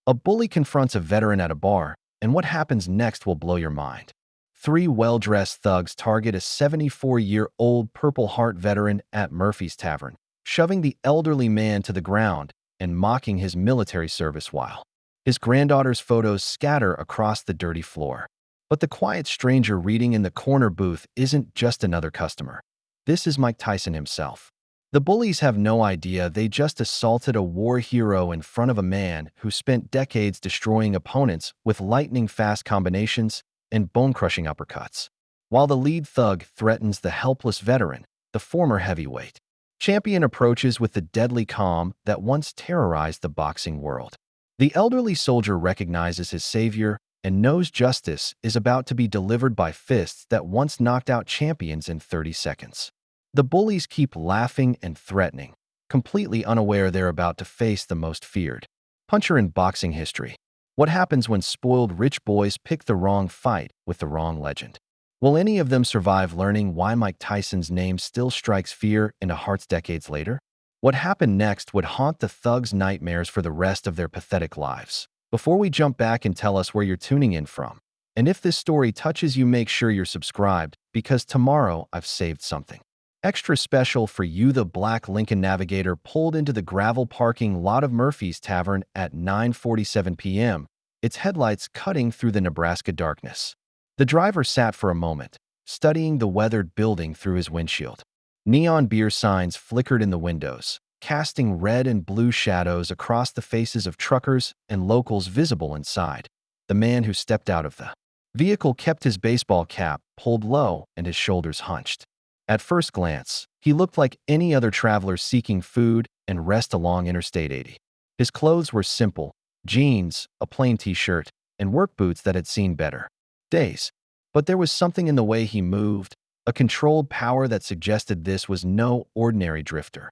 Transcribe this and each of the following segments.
A bully confronts a veteran at a bar, and what happens next will blow your mind. Three well-dressed thugs target a 74-year-old Purple Heart veteran at Murphy's Tavern, shoving the elderly man to the ground and mocking his military service while his granddaughter's photos scatter across the dirty floor. But the quiet stranger reading in the corner booth isn't just another customer. This is Mike Tyson himself. The bullies have no idea they just assaulted a war hero in front of a man who spent decades destroying opponents with lightning-fast combinations and bone-crushing uppercuts. While the lead thug threatens the helpless veteran, the former heavyweight champion approaches with the deadly calm that once terrorized the boxing world. The elderly soldier recognizes his savior and knows justice is about to be delivered by fists that once knocked out champions in 30 seconds. The bullies keep laughing and threatening, completely unaware they're about to face the most feared puncher in boxing history. What happens when spoiled rich boys pick the wrong fight with the wrong legend? Will any of them survive learning why Mike Tyson's name still strikes fear into hearts decades later? What happened next would haunt the thugs' nightmares for the rest of their pathetic lives. Before we jump back and tell us where you're tuning in from, and if this story touches you, make sure you're subscribed, because tomorrow I've saved something extra special for you. The black Lincoln Navigator pulled into the gravel parking lot of Murphy's Tavern at 9:47 p.m., its headlights cutting through the Nebraska darkness. The driver sat for a moment, studying the weathered building through his windshield. Neon beer signs flickered in the windows, casting red and blue shadows across the faces of truckers and locals visible inside. The man who stepped out of the vehicle kept his baseball cap pulled low and his shoulders hunched. At first glance, he looked like any other traveler seeking food and rest along Interstate 80. His clothes were simple: jeans, a plain t-shirt, and work boots that had seen better days. But there was something in the way he moved, a controlled power that suggested this was no ordinary drifter.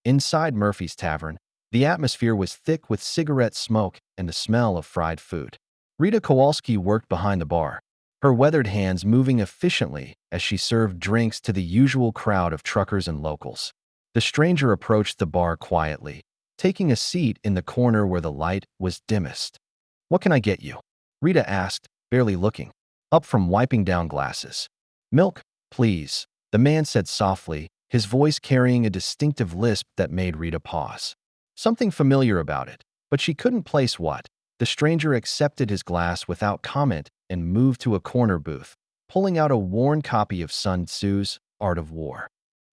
Inside Murphy's Tavern, the atmosphere was thick with cigarette smoke and the smell of fried food. Rita Kowalski worked behind the bar, her weathered hands moving efficiently as she served drinks to the usual crowd of truckers and locals. The stranger approached the bar quietly, taking a seat in the corner where the light was dimmest. "What can I get you?" Rita asked, barely looking up from wiping down glasses. "Milk, please," the man said softly, his voice carrying a distinctive lisp that made Rita pause. Something familiar about it, but she couldn't place what. The stranger accepted his glass without comment and moved to a corner booth, pulling out a worn copy of Sun Tzu's Art of War.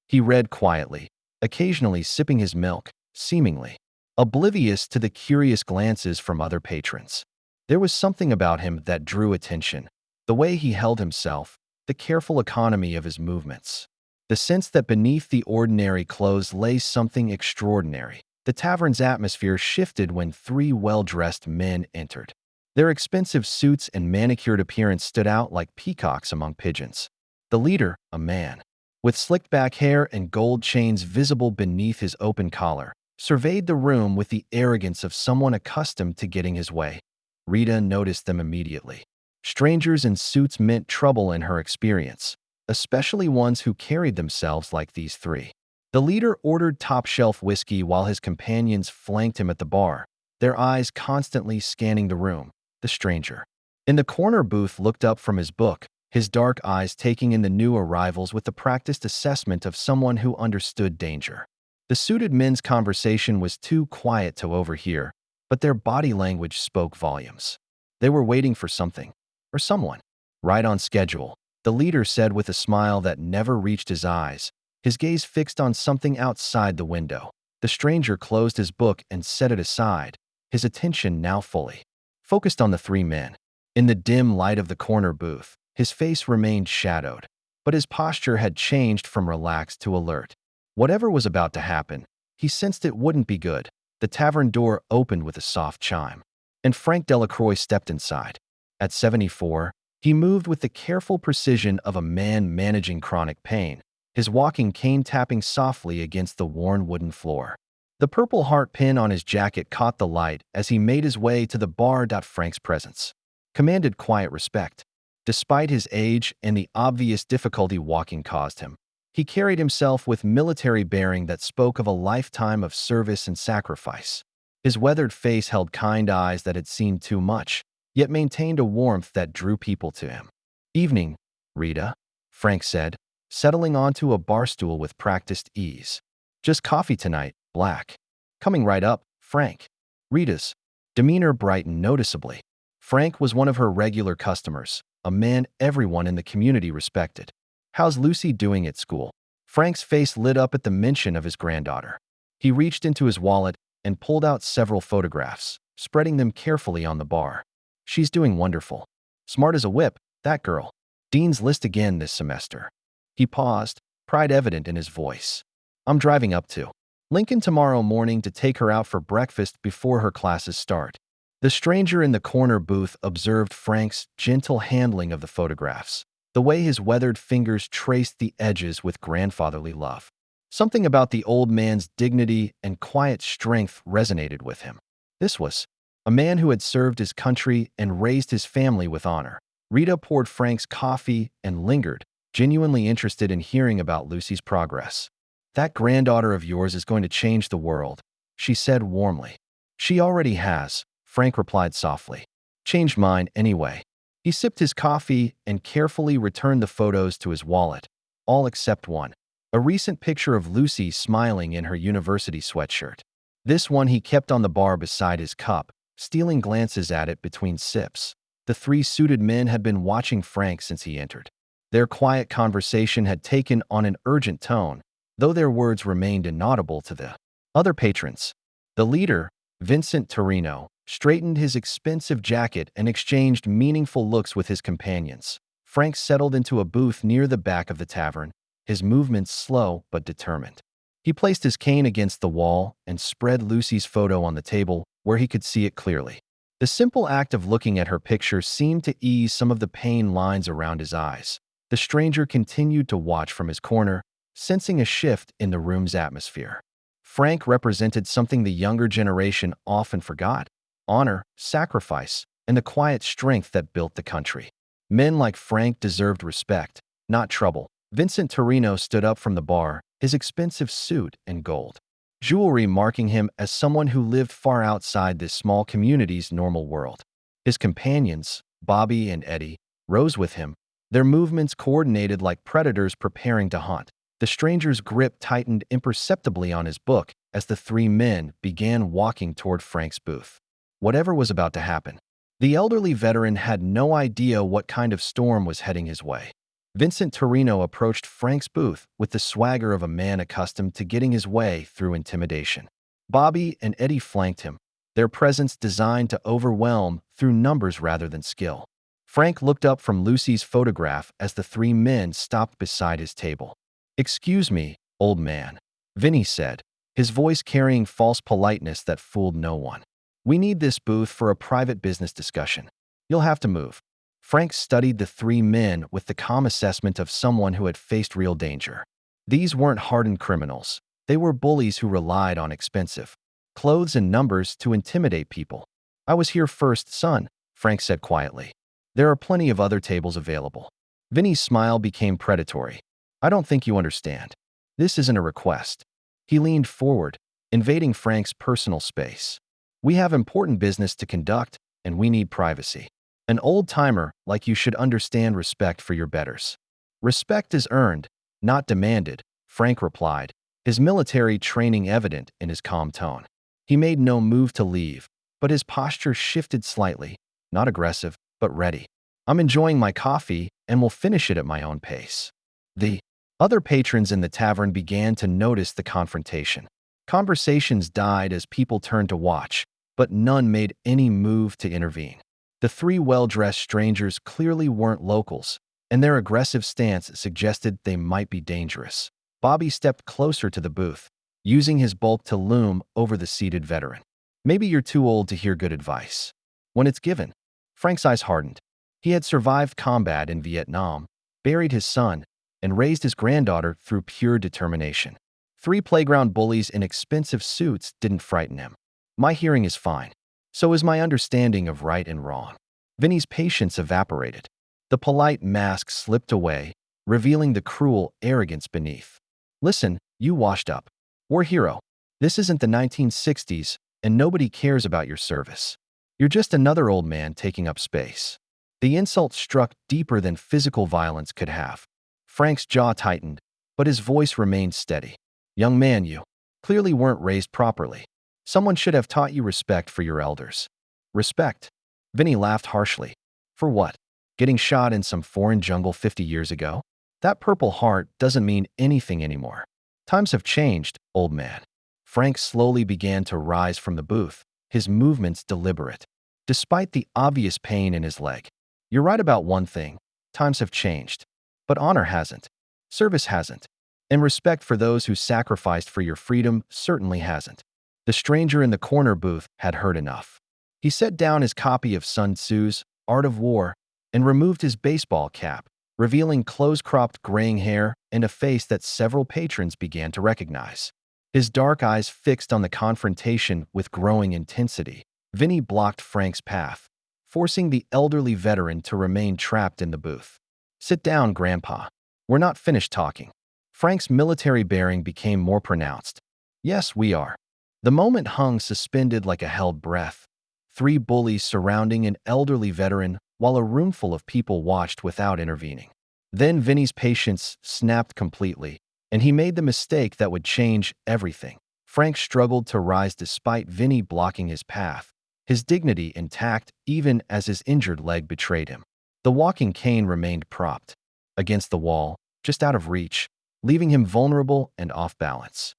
He read quietly, occasionally sipping his milk, seemingly oblivious to the curious glances from other patrons. There was something about him that drew attention: the way he held himself, the careful economy of his movements, the sense that beneath the ordinary clothes lay something extraordinary. The tavern's atmosphere shifted when three well-dressed men entered. Their expensive suits and manicured appearance stood out like peacocks among pigeons. The leader, a man with slicked-back hair and gold chains visible beneath his open collar, surveyed the room with the arrogance of someone accustomed to getting his way. Rita noticed them immediately. Strangers in suits meant trouble in her experience, especially ones who carried themselves like these three. The leader ordered top-shelf whiskey while his companions flanked him at the bar, their eyes constantly scanning the room. The stranger in the corner booth looked up from his book, his dark eyes taking in the new arrivals with the practiced assessment of someone who understood danger. The suited men's conversation was too quiet to overhear, but their body language spoke volumes. They were waiting for something, or someone. "Right on schedule," the leader said with a smile that never reached his eyes, his gaze fixed on something outside the window. The stranger closed his book and set it aside, his attention now fully focused on the three men. In the dim light of the corner booth, his face remained shadowed, but his posture had changed from relaxed to alert. Whatever was about to happen, he sensed it wouldn't be good. The tavern door opened with a soft chime, and Frank Delacroix stepped inside. At 74, he moved with the careful precision of a man managing chronic pain, his walking cane tapping softly against the worn wooden floor. The Purple Heart pin on his jacket caught the light as he made his way to the bar. Frank's presence commanded quiet respect. Despite his age and the obvious difficulty walking caused him, he carried himself with military bearing that spoke of a lifetime of service and sacrifice. His weathered face held kind eyes that had seen too much, yet maintained a warmth that drew people to him. "Evening, Rita," Frank said, settling onto a bar stool with practiced ease. "Just coffee tonight, black." "Coming right up, Frank." Rita's demeanor brightened noticeably. Frank was one of her regular customers, a man everyone in the community respected. "How's Lucy doing at school?" Frank's face lit up at the mention of his granddaughter. He reached into his wallet and pulled out several photographs, spreading them carefully on the bar. "She's doing wonderful. Smart as a whip, that girl. Dean's List again this semester." He paused, pride evident in his voice. "I'm driving up to Lincoln tomorrow morning to take her out for breakfast before her classes start." The stranger in the corner booth observed Frank's gentle handling of the photographs, the way his weathered fingers traced the edges with grandfatherly love. Something about the old man's dignity and quiet strength resonated with him. This was a man who had served his country and raised his family with honor. Rita poured Frank's coffee and lingered, genuinely interested in hearing about Lucy's progress. "That granddaughter of yours is going to change the world," she said warmly. "She already has," Frank replied softly. "Changed mine anyway." He sipped his coffee and carefully returned the photos to his wallet, all except one. A recent picture of Lucy smiling in her university sweatshirt. This one he kept on the bar beside his cup, stealing glances at it between sips. The three suited men had been watching Frank since he entered. Their quiet conversation had taken on an urgent tone, though their words remained inaudible to the other patrons. The leader, Vincent Torino, straightened his expensive jacket and exchanged meaningful looks with his companions. Frank settled into a booth near the back of the tavern, his movements slow but determined. He placed his cane against the wall and spread Lucy's photo on the table where he could see it clearly. The simple act of looking at her picture seemed to ease some of the pain lines around his eyes. The stranger continued to watch from his corner, sensing a shift in the room's atmosphere. Frank represented something the younger generation often forgot: honor, sacrifice, and the quiet strength that built the country. Men like Frank deserved respect, not trouble. Vincent Torino stood up from the bar, his expensive suit and gold jewelry marking him as someone who lived far outside this small community's normal world. His companions, Bobby and Eddie, rose with him, their movements coordinated like predators preparing to hunt. The stranger's grip tightened imperceptibly on his book as the three men began walking toward Frank's booth. Whatever was about to happen, the elderly veteran had no idea what kind of storm was heading his way. Vincent Torino approached Frank's booth with the swagger of a man accustomed to getting his way through intimidation. Bobby and Eddie flanked him, their presence designed to overwhelm through numbers rather than skill. Frank looked up from Lucy's photograph as the three men stopped beside his table. "Excuse me, old man," Vinny said, his voice carrying false politeness that fooled no one. "We need this booth for a private business discussion. You'll have to move." Frank studied the three men with the calm assessment of someone who had faced real danger. These weren't hardened criminals. They were bullies who relied on expensive clothes and numbers to intimidate people. "I was here first, son," Frank said quietly. "There are plenty of other tables available." Vinny's smile became predatory. "I don't think you understand. This isn't a request." He leaned forward, invading Frank's personal space. "We have important business to conduct, and we need privacy. An old-timer like you should understand respect for your betters." "Respect is earned, not demanded," Frank replied, his military training evident in his calm tone. He made no move to leave, but his posture shifted slightly, not aggressive, but ready. "I'm enjoying my coffee and will finish it at my own pace." The other patrons in the tavern began to notice the confrontation. Conversations died as people turned to watch, but none made any move to intervene. The three well-dressed strangers clearly weren't locals, and their aggressive stance suggested they might be dangerous. Bobby stepped closer to the booth, using his bulk to loom over the seated veteran. "Maybe you're too old to hear good advice when it's given." Frank's eyes hardened. He had survived combat in Vietnam, buried his son, and raised his granddaughter through pure determination. Three playground bullies in expensive suits didn't frighten him. "My hearing is fine. So is my understanding of right and wrong." Vinny's patience evaporated. The polite mask slipped away, revealing the cruel arrogance beneath. "Listen, you washed up. War hero. This isn't the 1960s and nobody cares about your service. You're just another old man taking up space." The insult struck deeper than physical violence could have. Frank's jaw tightened, but his voice remained steady. "Young man, you clearly weren't raised properly. Someone should have taught you respect for your elders." "Respect?" Vinny laughed harshly. "For what? Getting shot in some foreign jungle 50 years ago? That Purple Heart doesn't mean anything anymore. Times have changed, old man." Frank slowly began to rise from the booth, his movements deliberate. Despite the obvious pain in his leg, "You're right about one thing. Times have changed. But honor hasn't. Service hasn't. And respect for those who sacrificed for your freedom certainly hasn't." The stranger in the corner booth had heard enough. He set down his copy of Sun Tzu's Art of War and removed his baseball cap, revealing close-cropped graying hair and a face that several patrons began to recognize. His dark eyes fixed on the confrontation with growing intensity. Vinny blocked Frank's path, forcing the elderly veteran to remain trapped in the booth. "Sit down, Grandpa. We're not finished talking." Frank's military bearing became more pronounced. "Yes, we are." The moment hung suspended like a held breath. 3 bullies surrounding an elderly veteran while a roomful of people watched without intervening. Then Vinny's patience snapped completely, and he made the mistake that would change everything. Frank struggled to rise despite Vinny blocking his path, his dignity intact even as his injured leg betrayed him. The walking cane remained propped against the wall, just out of reach, leaving him vulnerable and off balance.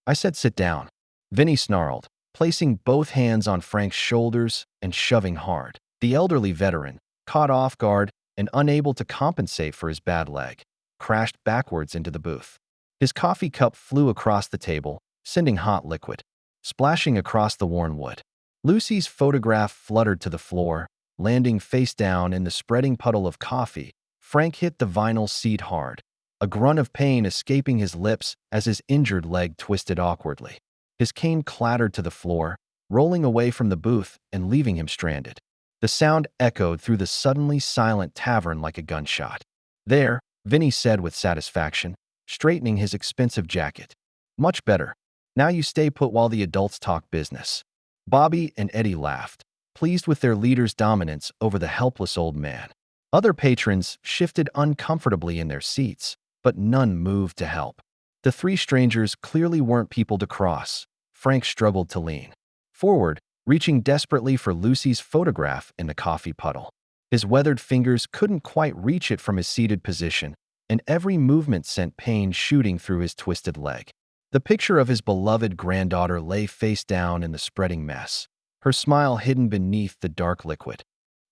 "I said sit down," Vinny snarled, placing both hands on Frank's shoulders and shoving hard. The elderly veteran, caught off guard and unable to compensate for his bad leg, crashed backwards into the booth. His coffee cup flew across the table, sending hot liquid splashing across the worn wood. Lucy's photograph fluttered to the floor, landing face down in the spreading puddle of coffee. Frank hit the vinyl seat hard, a grunt of pain escaping his lips as his injured leg twisted awkwardly. His cane clattered to the floor, rolling away from the booth and leaving him stranded. The sound echoed through the suddenly silent tavern like a gunshot. "There," Vinny said with satisfaction, straightening his expensive jacket. "Much better. Now you stay put while the adults talk business." Bobby and Eddie laughed, pleased with their leader's dominance over the helpless old man. Other patrons shifted uncomfortably in their seats, but none moved to help. The 3 strangers clearly weren't people to cross. Frank struggled to lean forward, reaching desperately for Lucy's photograph in the coffee puddle. His weathered fingers couldn't quite reach it from his seated position, and every movement sent pain shooting through his twisted leg. The picture of his beloved granddaughter lay face down in the spreading mess, her smile hidden beneath the dark liquid.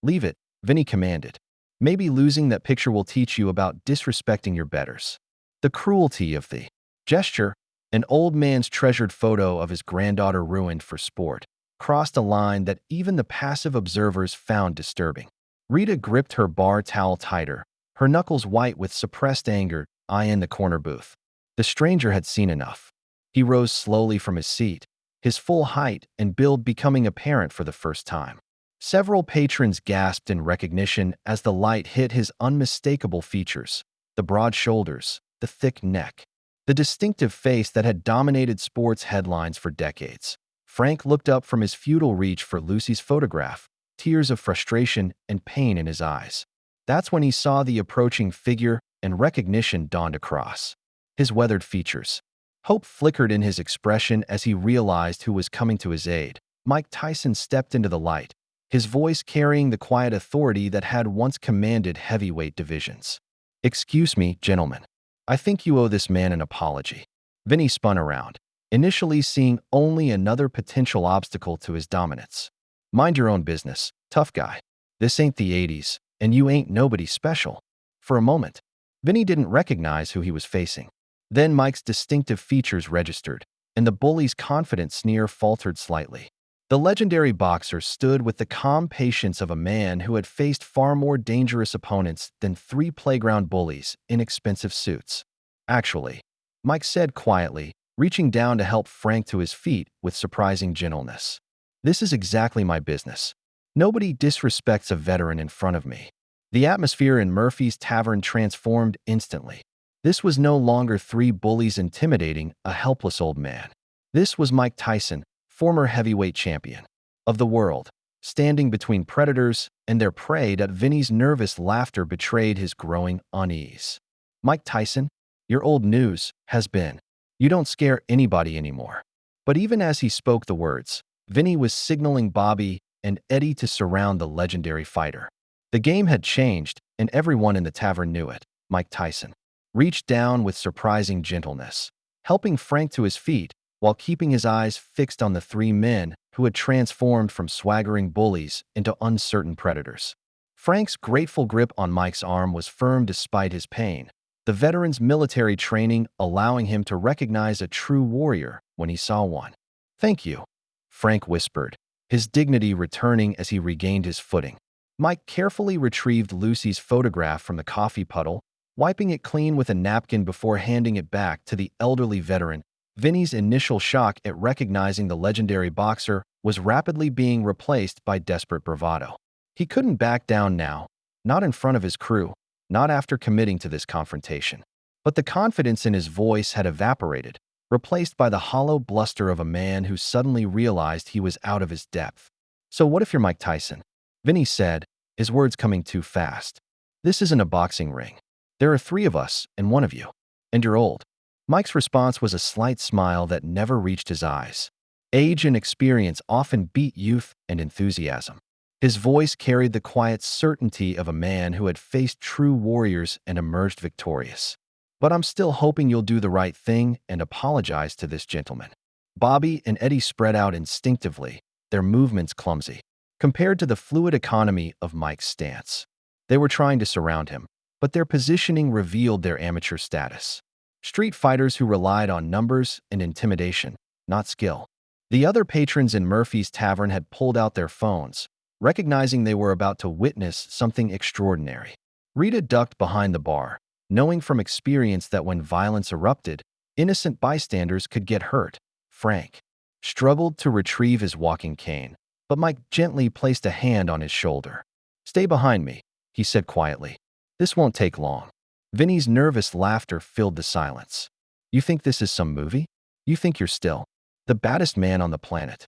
"Leave it," Vinny commanded. "Maybe losing that picture will teach you about disrespecting your betters." The cruelty of the gesture, an old man's treasured photo of his granddaughter ruined for sport, crossed a line that even the passive observers found disturbing. Rita gripped her bar towel tighter, her knuckles white with suppressed anger, eyeing the corner booth. The stranger had seen enough. He rose slowly from his seat, his full height and build becoming apparent for the first time. Several patrons gasped in recognition as the light hit his unmistakable features, the broad shoulders, the thick neck, the distinctive face that had dominated sports headlines for decades. Frank looked up from his futile reach for Lucy's photograph, tears of frustration and pain in his eyes. That's when he saw the approaching figure and recognition dawned across his weathered features. Hope flickered in his expression as he realized who was coming to his aid. Mike Tyson stepped into the light, his voice carrying the quiet authority that had once commanded heavyweight divisions. "Excuse me, gentlemen. I think you owe this man an apology." Vinny spun around, initially seeing only another potential obstacle to his dominance. "Mind your own business, tough guy. This ain't the 80s, and you ain't nobody special." For a moment, Vinny didn't recognize who he was facing. Then Mike's distinctive features registered, and the bully's confident sneer faltered slightly. The legendary boxer stood with the calm patience of a man who had faced far more dangerous opponents than 3 playground bullies in expensive suits. "Actually," Mike said quietly, reaching down to help Frank to his feet with surprising gentleness. "This is exactly my business. Nobody disrespects a veteran in front of me." The atmosphere in Murphy's Tavern transformed instantly. This was no longer 3 bullies intimidating a helpless old man. This was Mike Tyson, former heavyweight champion of the world, standing between predators and their prey. Vinny's nervous laughter betrayed his growing unease. Mike Tyson, your old news has been, you don't scare anybody anymore. But even as he spoke the words, Vinny was signaling Bobby and Eddie to surround the legendary fighter. The game had changed, and everyone in the tavern knew it. Mike Tyson reached down with surprising gentleness, helping Frank to his feet while keeping his eyes fixed on the three men who had transformed from swaggering bullies into uncertain predators. Frank's grateful grip on Mike's arm was firm despite his pain, the veteran's military training allowing him to recognize a true warrior when he saw one. "Thank you," Frank whispered, his dignity returning as he regained his footing. Mike carefully retrieved Lucy's photograph from the coffee puddle, wiping it clean with a napkin before handing it back to the elderly veteran. Vinny's initial shock at recognizing the legendary boxer was rapidly being replaced by desperate bravado. He couldn't back down now, not in front of his crew, not after committing to this confrontation. But the confidence in his voice had evaporated, replaced by the hollow bluster of a man who suddenly realized he was out of his depth. "So what if you're Mike Tyson?" Vinny said, his words coming too fast. "This isn't a boxing ring. There are three of us and one of you. And you're old." Mike's response was a slight smile that never reached his eyes. Age and experience often beat youth and enthusiasm. His voice carried the quiet certainty of a man who had faced true warriors and emerged victorious. "But I'm still hoping you'll do the right thing and apologize to this gentleman." Bobby and Eddie spread out instinctively, their movements clumsy, compared to the fluid economy of Mike's stance. They were trying to surround him, but their positioning revealed their amateur status. Street fighters who relied on numbers and intimidation, not skill. The other patrons in Murphy's Tavern had pulled out their phones, recognizing they were about to witness something extraordinary. Rita ducked behind the bar, knowing from experience that when violence erupted, innocent bystanders could get hurt. Frank struggled to retrieve his walking cane, but Mike gently placed a hand on his shoulder. "Stay behind me," he said quietly. "This won't take long." Vinny's nervous laughter filled the silence. "You think this is some movie? You think you're still the baddest man on the planet?"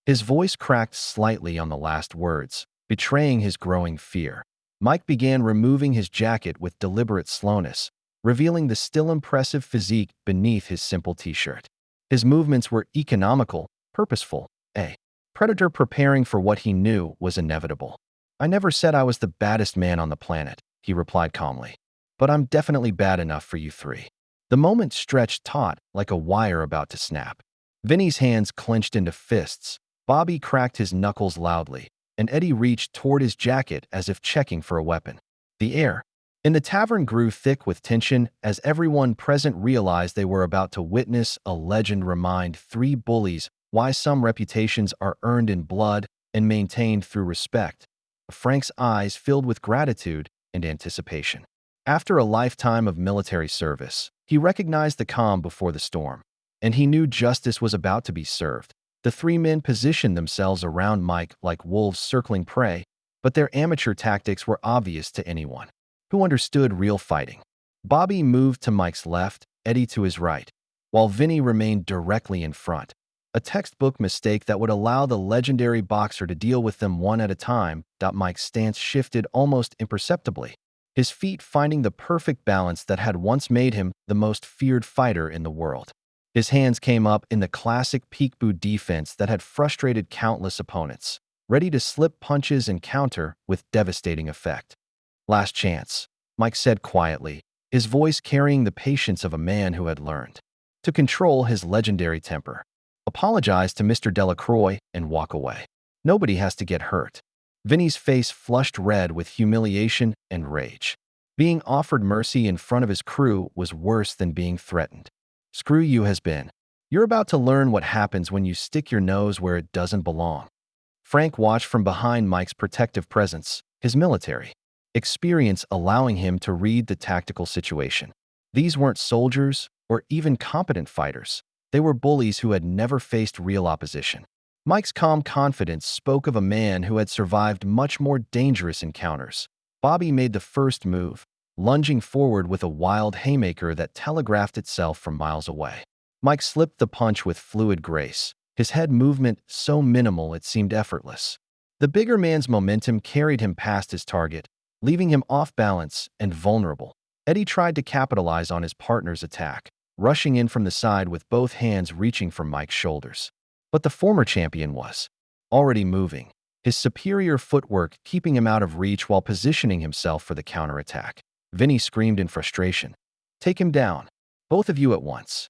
His voice cracked slightly on the last words, betraying his growing fear. Mike began removing his jacket with deliberate slowness, revealing the still impressive physique beneath his simple t-shirt. His movements were economical, purposeful, a predator preparing for what he knew was inevitable. "I never said I was the baddest man on the planet," he replied calmly. "But I'm definitely bad enough for you three." The moment stretched taut like a wire about to snap. Vinny's hands clenched into fists, Bobby cracked his knuckles loudly, and Eddie reached toward his jacket as if checking for a weapon. The air in the tavern grew thick with tension as everyone present realized they were about to witness a legend remind three bullies why some reputations are earned in blood and maintained through respect. Frank's eyes filled with gratitude and anticipation. After a lifetime of military service, he recognized the calm before the storm, and he knew justice was about to be served. The three men positioned themselves around Mike like wolves circling prey, but their amateur tactics were obvious to anyone who understood real fighting. Bobby moved to Mike's left, Eddie to his right, while Vinny remained directly in front, a textbook mistake that would allow the legendary boxer to deal with them one at a time. Mike's stance shifted almost imperceptibly, his feet finding the perfect balance that had once made him the most feared fighter in the world. His hands came up in the classic peekaboo defense that had frustrated countless opponents, ready to slip punches and counter with devastating effect. "Last chance," Mike said quietly, his voice carrying the patience of a man who had learned to control his legendary temper. "Apologize to Mr. Delacroix and walk away. Nobody has to get hurt." Vinny's face flushed red with humiliation and rage. Being offered mercy in front of his crew was worse than being threatened. "Screw you has been. You're about to learn what happens when you stick your nose where it doesn't belong." Frank watched from behind Mike's protective presence, his military experience allowing him to read the tactical situation. These weren't soldiers or even competent fighters. They were bullies who had never faced real opposition. Mike's calm confidence spoke of a man who had survived much more dangerous encounters. Bobby made the first move, lunging forward with a wild haymaker that telegraphed itself from miles away. Mike slipped the punch with fluid grace, his head movement so minimal it seemed effortless. The bigger man's momentum carried him past his target, leaving him off balance and vulnerable. Eddie tried to capitalize on his partner's attack, rushing in from the side with both hands reaching for Mike's shoulders. But the former champion was already moving, his superior footwork keeping him out of reach while positioning himself for the counterattack. Vinny screamed in frustration, "Take him down, both of you at once."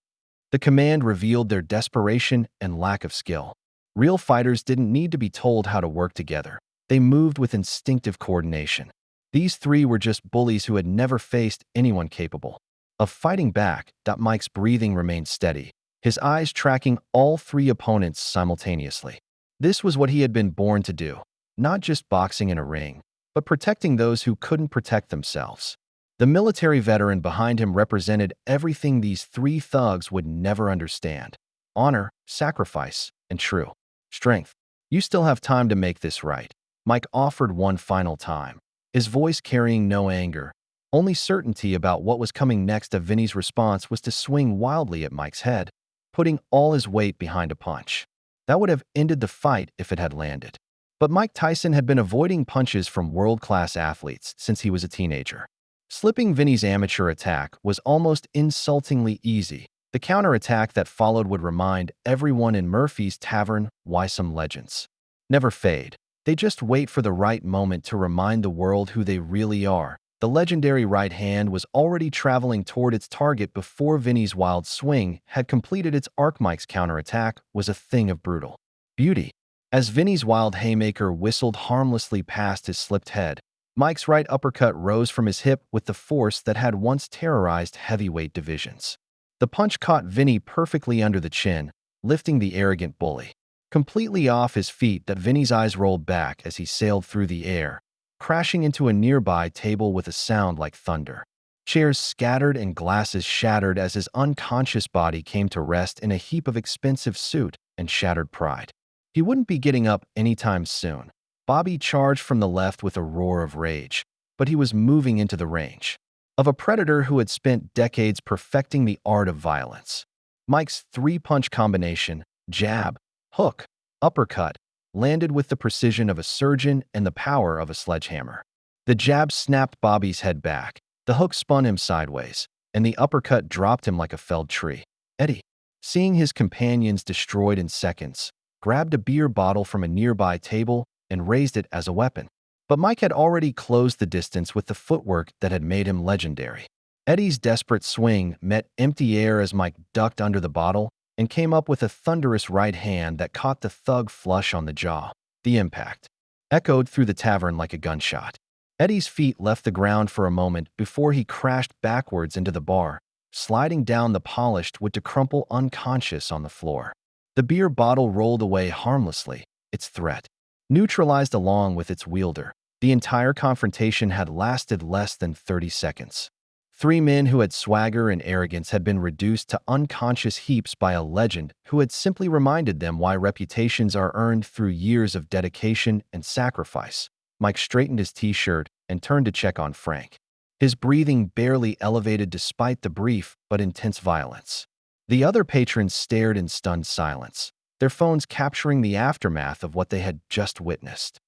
The command revealed their desperation and lack of skill. Real fighters didn't need to be told how to work together. They moved with instinctive coordination. These three were just bullies who had never faced anyone capable of fighting back. Mike's breathing remained steady, his eyes tracking all three opponents simultaneously. This was what he had been born to do, not just boxing in a ring, but protecting those who couldn't protect themselves. The military veteran behind him represented everything these three thugs would never understand: honor, sacrifice, and true strength. "You still have time to make this right," Mike offered one final time, his voice carrying no anger, only certainty about what was coming next. Vinny's response was to swing wildly at Mike's head, putting all his weight behind a punch. That would have ended the fight if it had landed. But Mike Tyson had been avoiding punches from world-class athletes since he was a teenager. Slipping Vinny's amateur attack was almost insultingly easy. The counterattack that followed would remind everyone in Murphy's Tavern why some legends never fade. They just wait for the right moment to remind the world who they really are. The legendary right hand was already traveling toward its target before Vinny's wild swing had completed its arc. Mike's counterattack was a thing of brutal beauty. As Vinny's wild haymaker whistled harmlessly past his slipped head, Mike's right uppercut rose from his hip with the force that had once terrorized heavyweight divisions. The punch caught Vinny perfectly under the chin, lifting the arrogant bully completely off his feet. Vinny's eyes rolled back as he sailed through the air, crashing into a nearby table with a sound like thunder. Chairs scattered and glasses shattered as his unconscious body came to rest in a heap of expensive suit and shattered pride. He wouldn't be getting up anytime soon. Bobby charged from the left with a roar of rage, but he was moving into the range of a predator who had spent decades perfecting the art of violence. Mike's three-punch combination, jab, hook, uppercut, landed with the precision of a surgeon and the power of a sledgehammer. The jab snapped Bobby's head back, the hook spun him sideways, and the uppercut dropped him like a felled tree. Eddie, seeing his companions destroyed in seconds, grabbed a beer bottle from a nearby table and raised it as a weapon. But Mike had already closed the distance with the footwork that had made him legendary. Eddie's desperate swing met empty air as Mike ducked under the bottle and came up with a thunderous right hand that caught the thug flush on the jaw. The impact echoed through the tavern like a gunshot. Eddie's feet left the ground for a moment before he crashed backwards into the bar, sliding down the polished wood to crumple unconscious on the floor. The beer bottle rolled away harmlessly, its threat neutralized along with its wielder. The entire confrontation had lasted less than 30 seconds. Three men who had swagger and arrogance had been reduced to unconscious heaps by a legend who had simply reminded them why reputations are earned through years of dedication and sacrifice. Mike straightened his t-shirt and turned to check on Frank, his breathing barely elevated despite the brief but intense violence. The other patrons stared in stunned silence, their phones capturing the aftermath of what they had just witnessed.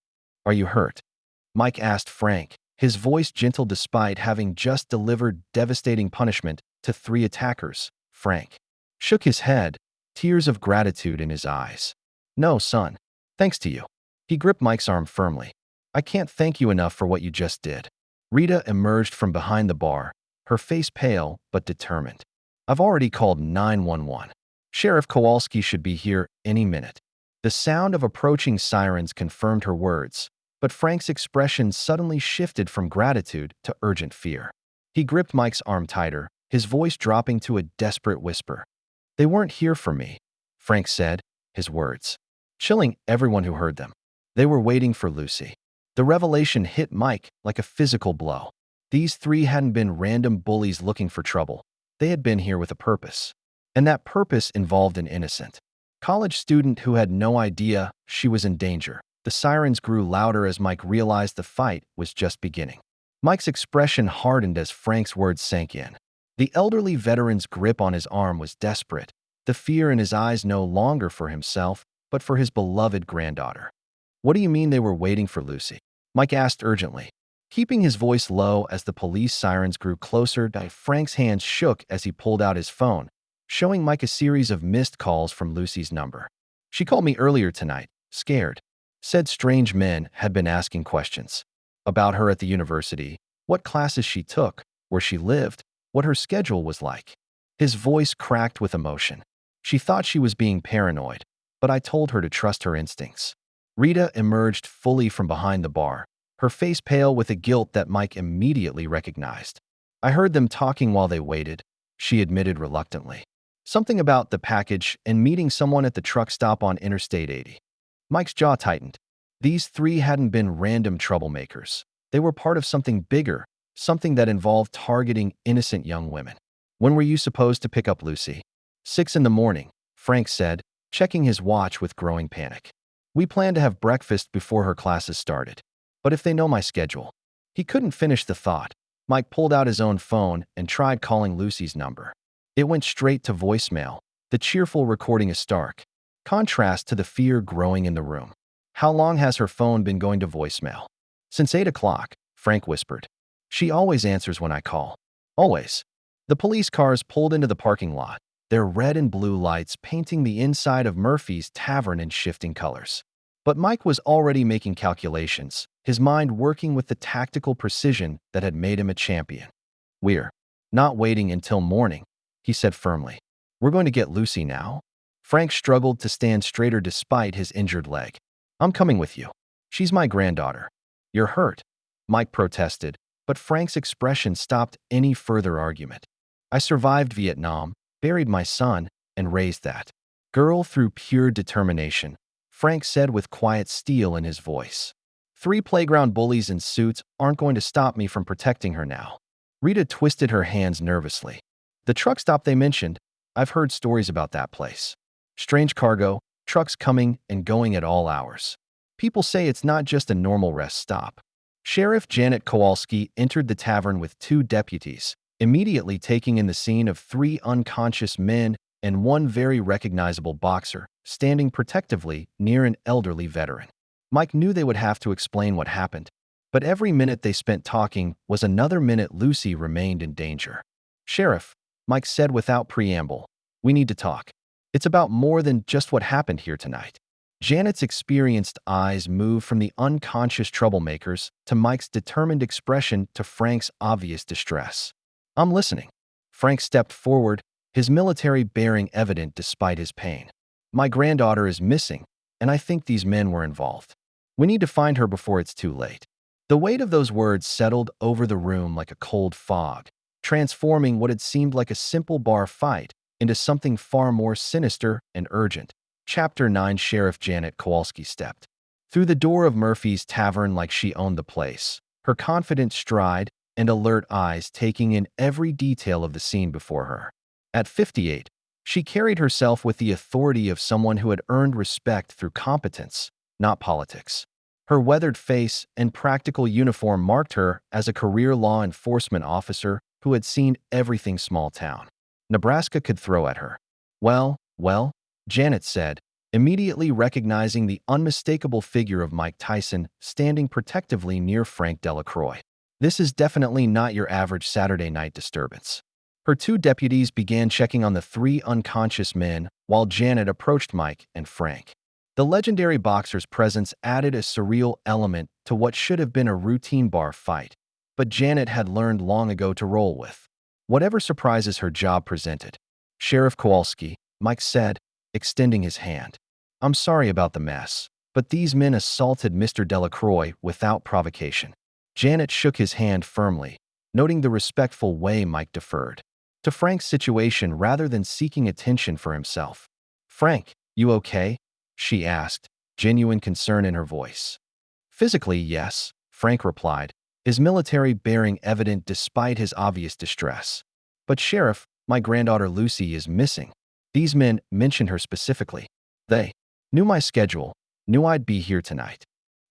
"Are you hurt?" Mike asked Frank, his voice gentle despite having just delivered devastating punishment to three attackers. Frank shook his head, tears of gratitude in his eyes. "No, son. Thanks to you." He gripped Mike's arm firmly. "I can't thank you enough for what you just did." Rita emerged from behind the bar, her face pale but determined. "I've already called 911. Sheriff Kowalski should be here any minute." The sound of approaching sirens confirmed her words, but Frank's expression suddenly shifted from gratitude to urgent fear. He gripped Mike's arm tighter, his voice dropping to a desperate whisper. "They weren't here for me," Frank said, his words chilling everyone who heard them. "They were waiting for Lucy." The revelation hit Mike like a physical blow. These three hadn't been random bullies looking for trouble. They had been here with a purpose. And that purpose involved an innocent college student who had no idea she was in danger. The sirens grew louder as Mike realized the fight was just beginning. Mike's expression hardened as Frank's words sank in. The elderly veteran's grip on his arm was desperate, the fear in his eyes no longer for himself, but for his beloved granddaughter. "What do you mean they were waiting for Lucy?" Mike asked urgently. Keeping his voice low as the police sirens grew closer, Frank's hands shook as he pulled out his phone, showing Mike a series of missed calls from Lucy's number. "She called me earlier tonight, scared. Said strange men had been asking questions about her at the university, what classes she took, where she lived, what her schedule was like." His voice cracked with emotion. "She thought she was being paranoid, but I told her to trust her instincts." Rita emerged fully from behind the bar, her face pale with a guilt that Mike immediately recognized. "I heard them talking while they waited," she admitted reluctantly. "Something about the package and meeting someone at the truck stop on Interstate 80. Mike's jaw tightened. These three hadn't been random troublemakers. They were part of something bigger, something that involved targeting innocent young women. "When were you supposed to pick up Lucy?" 6 in the morning, Frank said, checking his watch with growing panic. "We planned to have breakfast before her classes started. But if they know my schedule..." He couldn't finish the thought. Mike pulled out his own phone and tried calling Lucy's number. It went straight to voicemail, the cheerful recording a stark contrast to the fear growing in the room. "How long has her phone been going to voicemail?" "Since 8 o'clock, Frank whispered. "She always answers when I call. Always." The police cars pulled into the parking lot, their red and blue lights painting the inside of Murphy's Tavern in shifting colors. But Mike was already making calculations, his mind working with the tactical precision that had made him a champion. "We're not waiting until morning," he said firmly. "We're going to get Lucy now." Frank struggled to stand straighter despite his injured leg. "I'm coming with you. She's my granddaughter." "You're hurt," Mike protested, but Frank's expression stopped any further argument. "I survived Vietnam, buried my son, and raised that girl through pure determination," Frank said with quiet steel in his voice. "3 playground bullies in suits aren't going to stop me from protecting her now." Rita twisted her hands nervously. "The truck stop they mentioned, I've heard stories about that place. Strange cargo, trucks coming and going at all hours. People say it's not just a normal rest stop." Sheriff Janet Kowalski entered the tavern with 2 deputies, immediately taking in the scene of 3 unconscious men and 1 very recognizable boxer, standing protectively near an elderly veteran. Mike knew they would have to explain what happened, but every minute they spent talking was another minute Lucy remained in danger. "Sheriff," Mike said without preamble, "we need to talk. It's about more than just what happened here tonight." Janet's experienced eyes moved from the unconscious troublemakers to Mike's determined expression to Frank's obvious distress. "I'm listening." Frank stepped forward, his military bearing evident despite his pain. "My granddaughter is missing, and I think these men were involved. We need to find her before it's too late." The weight of those words settled over the room like a cold fog, transforming what had seemed like a simple bar fight into something far more sinister and urgent. Chapter 9. Sheriff Janet Kowalski stepped through the door of Murphy's Tavern like she owned the place, her confident stride and alert eyes taking in every detail of the scene before her. At 58, she carried herself with the authority of someone who had earned respect through competence, not politics. Her weathered face and practical uniform marked her as a career law enforcement officer who had seen everything small town Nebraska could throw at her. Well, Janet said, immediately recognizing the unmistakable figure of Mike Tyson standing protectively near Frank Delacroix. "This is definitely not your average Saturday night disturbance." Her 2 deputies began checking on the 3 unconscious men while Janet approached Mike and Frank. The legendary boxer's presence added a surreal element to what should have been a routine bar fight, but Janet had learned long ago to roll with whatever surprises her job presented. "Sheriff Kowalski," Mike said, extending his hand. "I'm sorry about the mess, but these men assaulted Mr. Delacroix without provocation." Janet shook his hand firmly, noting the respectful way Mike deferred to Frank's situation rather than seeking attention for himself. "Frank, you okay?" she asked, genuine concern in her voice. "Physically, yes," Frank replied, his military bearing evident despite his obvious distress. "But Sheriff, my granddaughter Lucy is missing." These men mentioned her specifically. They knew my schedule, knew I'd be here tonight.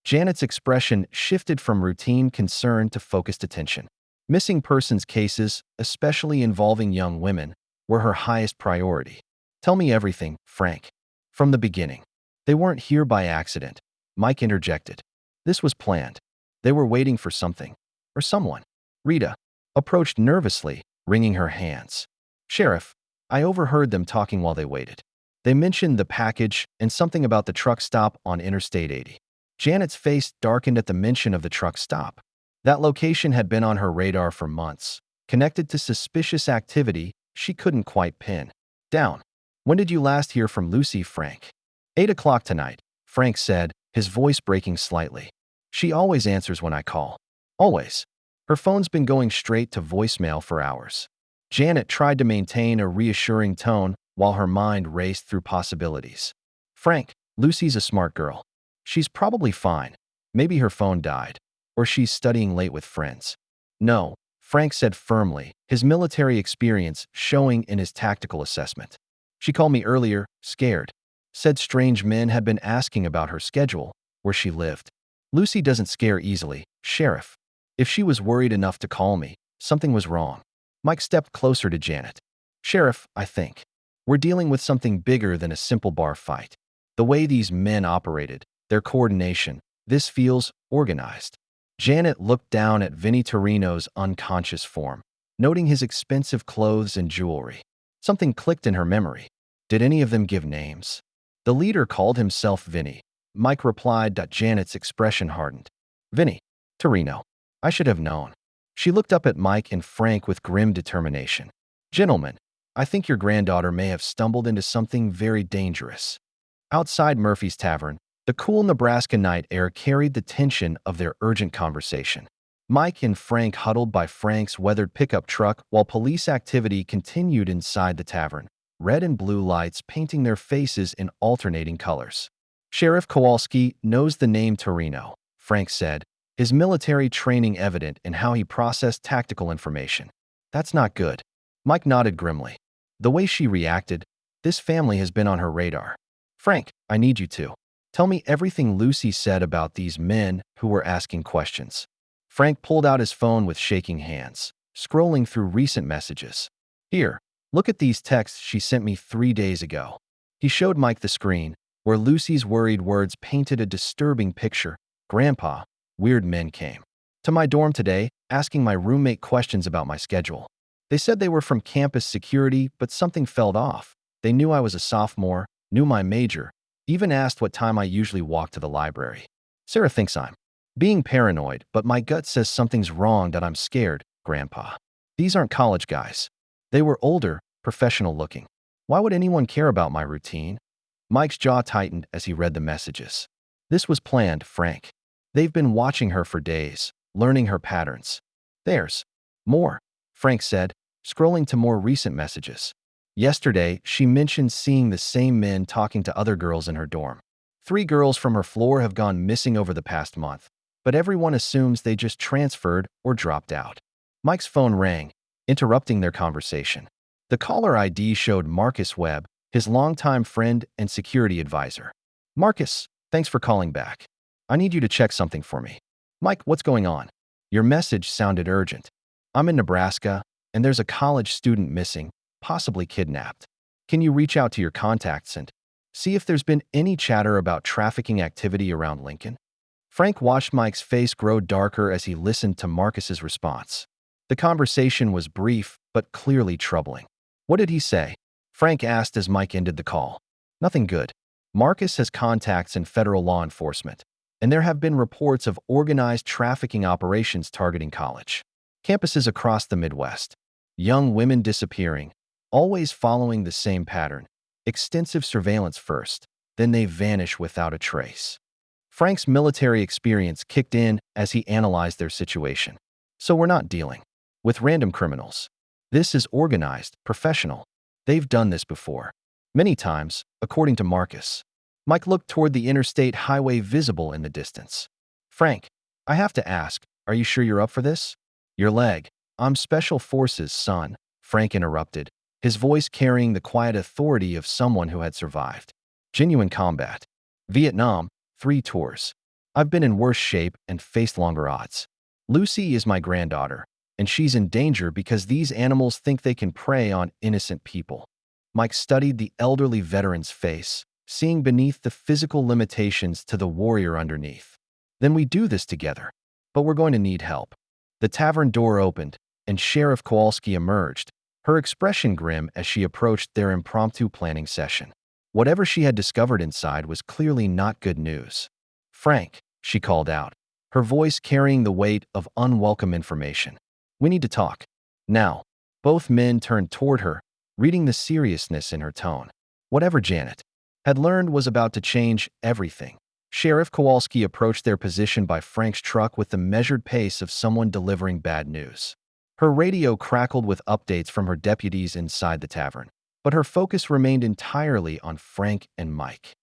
Janet's expression shifted from routine concern to focused attention. Missing persons cases, especially involving young women, were her highest priority. Tell me everything, Frank. From the beginning. They weren't here by accident. Mike interjected. This was planned. They were waiting for something. Or someone. Rita approached nervously, wringing her hands. Sheriff, I overheard them talking while they waited. They mentioned the package and something about the truck stop on Interstate 80. Janet's face darkened at the mention of the truck stop. That location had been on her radar for months, connected to suspicious activity she couldn't quite pin down. When did you last hear from Lucy, Frank? 8 o'clock tonight, Frank said, his voice breaking slightly. She always answers when I call. Always. Her phone's been going straight to voicemail for hours. Janet tried to maintain a reassuring tone while her mind raced through possibilities. Frank, Lucy's a smart girl. She's probably fine. Maybe her phone died. Or she's studying late with friends. No, Frank said firmly, his military experience showing in his tactical assessment. She called me earlier, scared. Said strange men had been asking about her schedule, where she lived. Lucy doesn't scare easily, Sheriff. If she was worried enough to call me, something was wrong. Mike stepped closer to Janet. Sheriff, I think. We're dealing with something bigger than a simple bar fight. The way these men operated, their coordination, this feels organized. Janet looked down at Vinnie Torino's unconscious form, noting his expensive clothes and jewelry. Something clicked in her memory. Did any of them give names? The leader called himself Vinnie. Mike replied. Janet's expression hardened. Vinnie. Torino. I should have known. She looked up at Mike and Frank with grim determination. Gentlemen, I think your granddaughter may have stumbled into something very dangerous. Outside Murphy's Tavern, the cool Nebraska night air carried the tension of their urgent conversation. Mike and Frank huddled by Frank's weathered pickup truck while police activity continued inside the tavern, red and blue lights painting their faces in alternating colors. Sheriff Kowalski knows the name Torino, Frank said, his military training evident in how he processed tactical information. That's not good. Mike nodded grimly. The way she reacted, this family has been on her radar. Frank, I need you to. Tell me everything Lucy said about these men who were asking questions. Frank pulled out his phone with shaking hands, scrolling through recent messages. Here, look at these texts she sent me 3 days ago. He showed Mike the screen, where Lucy's worried words painted a disturbing picture. Grandpa, weird men came to my dorm today, asking my roommate questions about my schedule. They said they were from campus security, but something felt off. They knew I was a sophomore, knew my major, even asked what time I usually walk to the library. Sarah thinks I'm being paranoid, but my gut says something's wrong, that I'm scared, Grandpa. These aren't college guys. They were older, professional looking. Why would anyone care about my routine? Mike's jaw tightened as he read the messages. This was planned, Frank. They've been watching her for days, learning her patterns. There's more, Frank said, scrolling to more recent messages. Yesterday, she mentioned seeing the same men talking to other girls in her dorm. 3 girls from her floor have gone missing over the past month, but everyone assumes they just transferred or dropped out. Mike's phone rang, interrupting their conversation. The caller ID showed Marcus Webb, his longtime friend and security advisor. Marcus, thanks for calling back. I need you to check something for me. Mike, what's going on? Your message sounded urgent. I'm in Nebraska, and there's a college student missing, possibly kidnapped. Can you reach out to your contacts and see if there's been any chatter about trafficking activity around Lincoln? Frank watched Mike's face grow darker as he listened to Marcus's response. The conversation was brief, but clearly troubling. What did he say? Frank asked as Mike ended the call. Nothing good. Marcus has contacts in federal law enforcement, and there have been reports of organized trafficking operations targeting college campuses across the Midwest. Young women disappearing, always following the same pattern. Extensive surveillance first, then they vanish without a trace. Frank's military experience kicked in as he analyzed their situation. So we're not dealing with random criminals. This is organized, professional. They've done this before. Many times, according to Marcus. Mike looked toward the interstate highway visible in the distance. Frank, I have to ask, are you sure you're up for this? Your leg. I'm Special Forces, son, Frank interrupted, his voice carrying the quiet authority of someone who had survived. Genuine combat. Vietnam, 3 tours. I've been in worse shape and faced longer odds. Lucy is my granddaughter, and she's in danger because these animals think they can prey on innocent people. Mike studied the elderly veteran's face, seeing beneath the physical limitations to the warrior underneath. Then we do this together. But we're going to need help. The tavern door opened, and Sheriff Kowalski emerged, her expression grim as she approached their impromptu planning session. Whatever she had discovered inside was clearly not good news. "Frank," she called out, her voice carrying the weight of unwelcome information. "We need to talk. Now." Both men turned toward her, reading the seriousness in her tone. Whatever Janet had learned was about to change everything. Sheriff Kowalski approached their position by Frank's truck with the measured pace of someone delivering bad news. Her radio crackled with updates from her deputies inside the tavern, but her focus remained entirely on Frank and Mike.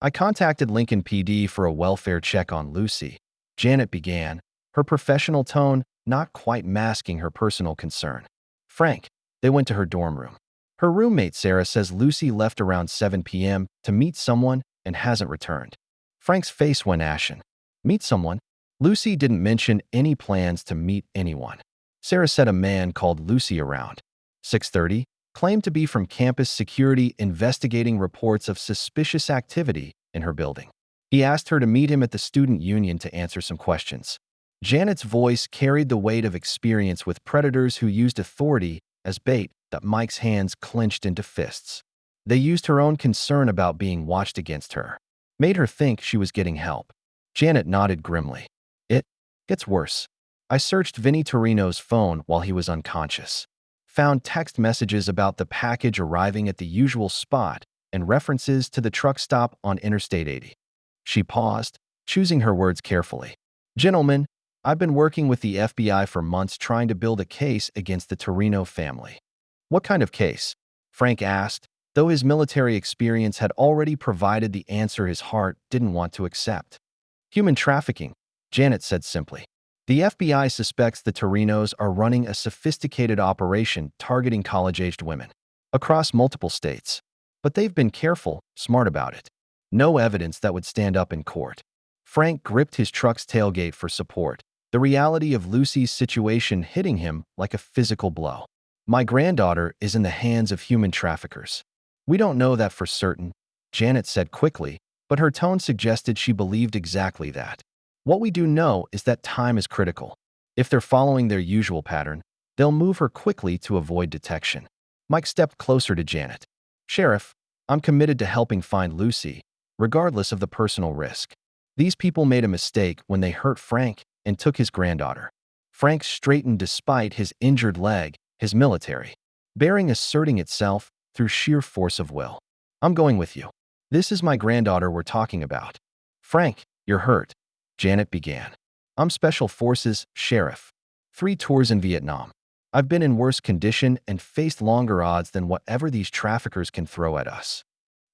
"I contacted Lincoln PD for a welfare check on Lucy," Janet began, her professional tone not quite masking her personal concern. "Frank," they went to her dorm room. "Her roommate Sarah says Lucy left around 7 p.m. to meet someone and hasn't returned." Frank's face went ashen. "Meet someone?" Lucy didn't mention any plans to meet anyone. Sarah said a man called Lucy around 6:30, claimed to be from campus security investigating reports of suspicious activity in her building. He asked her to meet him at the student union to answer some questions. Janet's voice carried the weight of experience with predators who used authority as bait that Mike's hands clenched into fists. They used her own concern about being watched against her. Made her think she was getting help. Janet nodded grimly. "It gets worse. I searched Vinny Torino's phone while he was unconscious. Found text messages about the package arriving at the usual spot and references to the truck stop on Interstate 80. She paused, choosing her words carefully. "Gentlemen, I've been working with the FBI for months trying to build a case against the Torino family." "What kind of case?" Frank asked, though his military experience had already provided the answer his heart didn't want to accept. "Human trafficking," Janet said simply. "The FBI suspects the Torinos are running a sophisticated operation targeting college-aged women across multiple states. But they've been careful, smart about it. No evidence that would stand up in court." Frank gripped his truck's tailgate for support, the reality of Lucy's situation hitting him like a physical blow. "My granddaughter is in the hands of human traffickers." "We don't know that for certain," Janet said quickly, but her tone suggested she believed exactly that. "What we do know is that time is critical. If they're following their usual pattern, they'll move her quickly to avoid detection." Mike stepped closer to Janet. "Sheriff, I'm committed to helping find Lucy, regardless of the personal risk. These people made a mistake when they hurt Frank and took his granddaughter." Frank straightened despite his injured leg, his military bearing asserting itself through sheer force of will. "I'm going with you. This is my granddaughter we're talking about." "Frank, you're hurt," Janet began. "I'm Special Forces, Sheriff. 3 tours in Vietnam. I've been in worse condition and faced longer odds than whatever these traffickers can throw at us."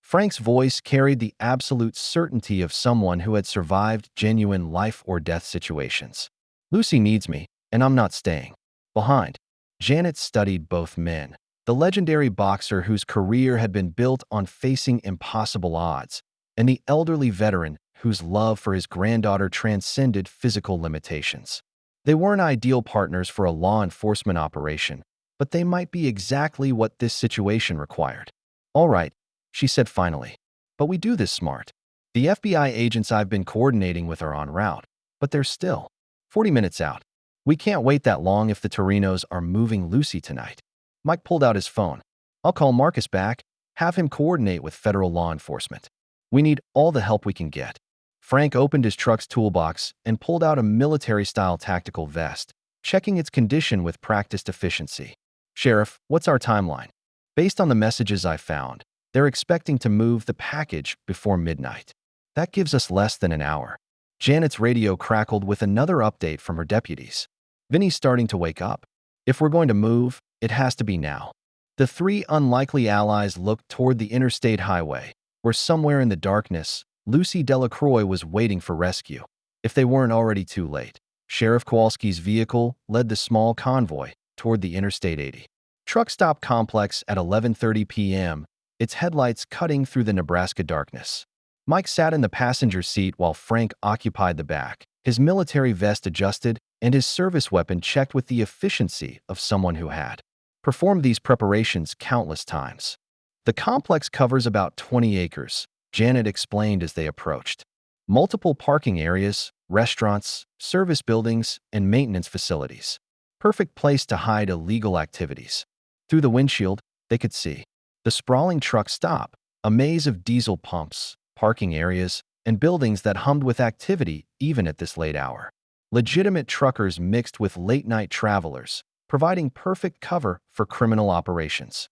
Frank's voice carried the absolute certainty of someone who had survived genuine life-or-death situations. "Lucy needs me, and I'm not staying behind." Janet studied both men, the legendary boxer whose career had been built on facing impossible odds, and the elderly veteran whose love for his granddaughter transcended physical limitations. They weren't ideal partners for a law enforcement operation, but they might be exactly what this situation required. "All right," she said finally, "but we do this smart. The FBI agents I've been coordinating with are en route, but they're still 40 minutes out. We can't wait that long if the Torinos are moving Lucy tonight." Mike pulled out his phone. "I'll call Marcus back, have him coordinate with federal law enforcement. We need all the help we can get." Frank opened his truck's toolbox and pulled out a military-style tactical vest, checking its condition with practiced efficiency. "Sheriff, what's our timeline?" "Based on the messages I found, they're expecting to move the package before midnight. That gives us less than an hour." Janet's radio crackled with another update from her deputies. "Vinny's starting to wake up. If we're going to move, it has to be now." The 3 unlikely allies looked toward the interstate highway, where somewhere in the darkness, Lucy Delacroix was waiting for rescue. If they weren't already too late, Sheriff Kowalski's vehicle led the small convoy toward the Interstate 80 truck stop complex at 11:30 p.m., its headlights cutting through the Nebraska darkness. Mike sat in the passenger seat while Frank occupied the back, his military vest adjusted and his service weapon checked with the efficiency of someone who had performed these preparations countless times. The complex covers about 20 acres, Janet explained as they approached. Multiple parking areas, restaurants, service buildings, and maintenance facilities. Perfect place to hide illegal activities. Through the windshield, they could see the sprawling truck stop, a maze of diesel pumps, parking areas, and buildings that hummed with activity even at this late hour. Legitimate truckers mixed with late-night travelers, providing perfect cover for criminal operations.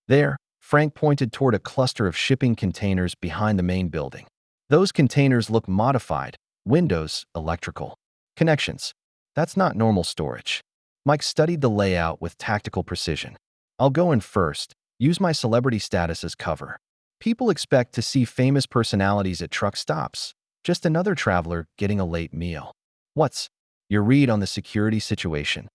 There, Frank pointed toward a cluster of shipping containers behind the main building. Those containers look modified, windows, electrical connections. That's not normal storage. Mike studied the layout with tactical precision. I'll go in first, use my celebrity status as cover. People expect to see famous personalities at truck stops, just another traveler getting a late meal. What's your read on the security situation?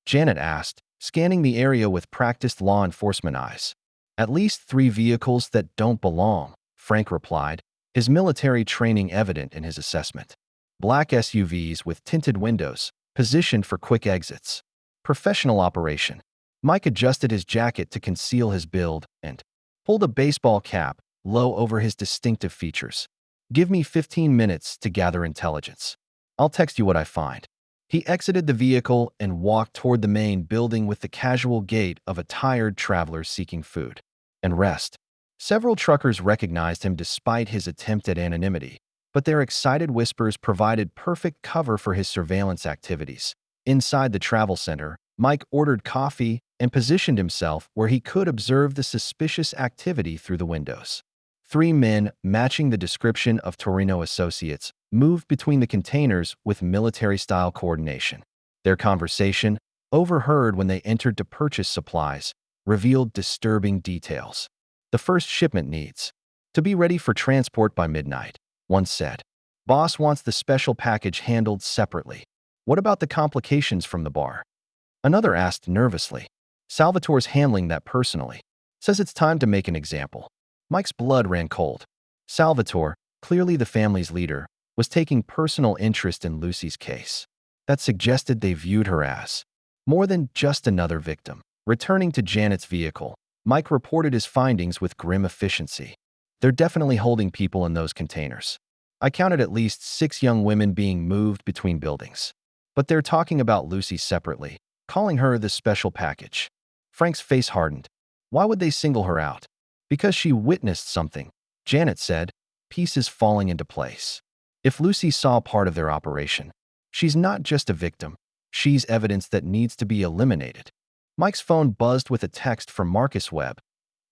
Janet asked, scanning the area with practiced law enforcement eyes. At least 3 vehicles that don't belong, Frank replied, his military training evident in his assessment. Black SUVs with tinted windows, positioned for quick exits. Professional operation. Mike adjusted his jacket to conceal his build and pulled a baseball cap low over his distinctive features. Give me 15 minutes to gather intelligence. I'll text you what I find. He exited the vehicle and walked toward the main building with the casual gait of a tired traveler seeking food and rest. Several truckers recognized him despite his attempt at anonymity, but their excited whispers provided perfect cover for his surveillance activities. Inside the travel center, Mike ordered coffee and positioned himself where he could observe the suspicious activity through the windows. 3 men, matching the description of Torino associates, moved between the containers with military-style coordination. Their conversation, overheard when they entered to purchase supplies, revealed disturbing details. The first shipment needs to be ready for transport by midnight, one said. Boss wants the special package handled separately. What about the complications from the bar? Another asked nervously. Salvatore's handling that personally. Says it's time to make an example. Mike's blood ran cold. Salvatore, clearly the family's leader, was taking personal interest in Lucy's case. That suggested they viewed her as more than just another victim. Returning to Janet's vehicle, Mike reported his findings with grim efficiency. They're definitely holding people in those containers. I counted at least 6 young women being moved between buildings. But they're talking about Lucy separately, calling her the special package. Frank's face hardened. Why would they single her out? Because she witnessed something, Janet said, pieces falling into place. If Lucy saw part of their operation, she's not just a victim, she's evidence that needs to be eliminated. Mike's phone buzzed with a text from Marcus Webb.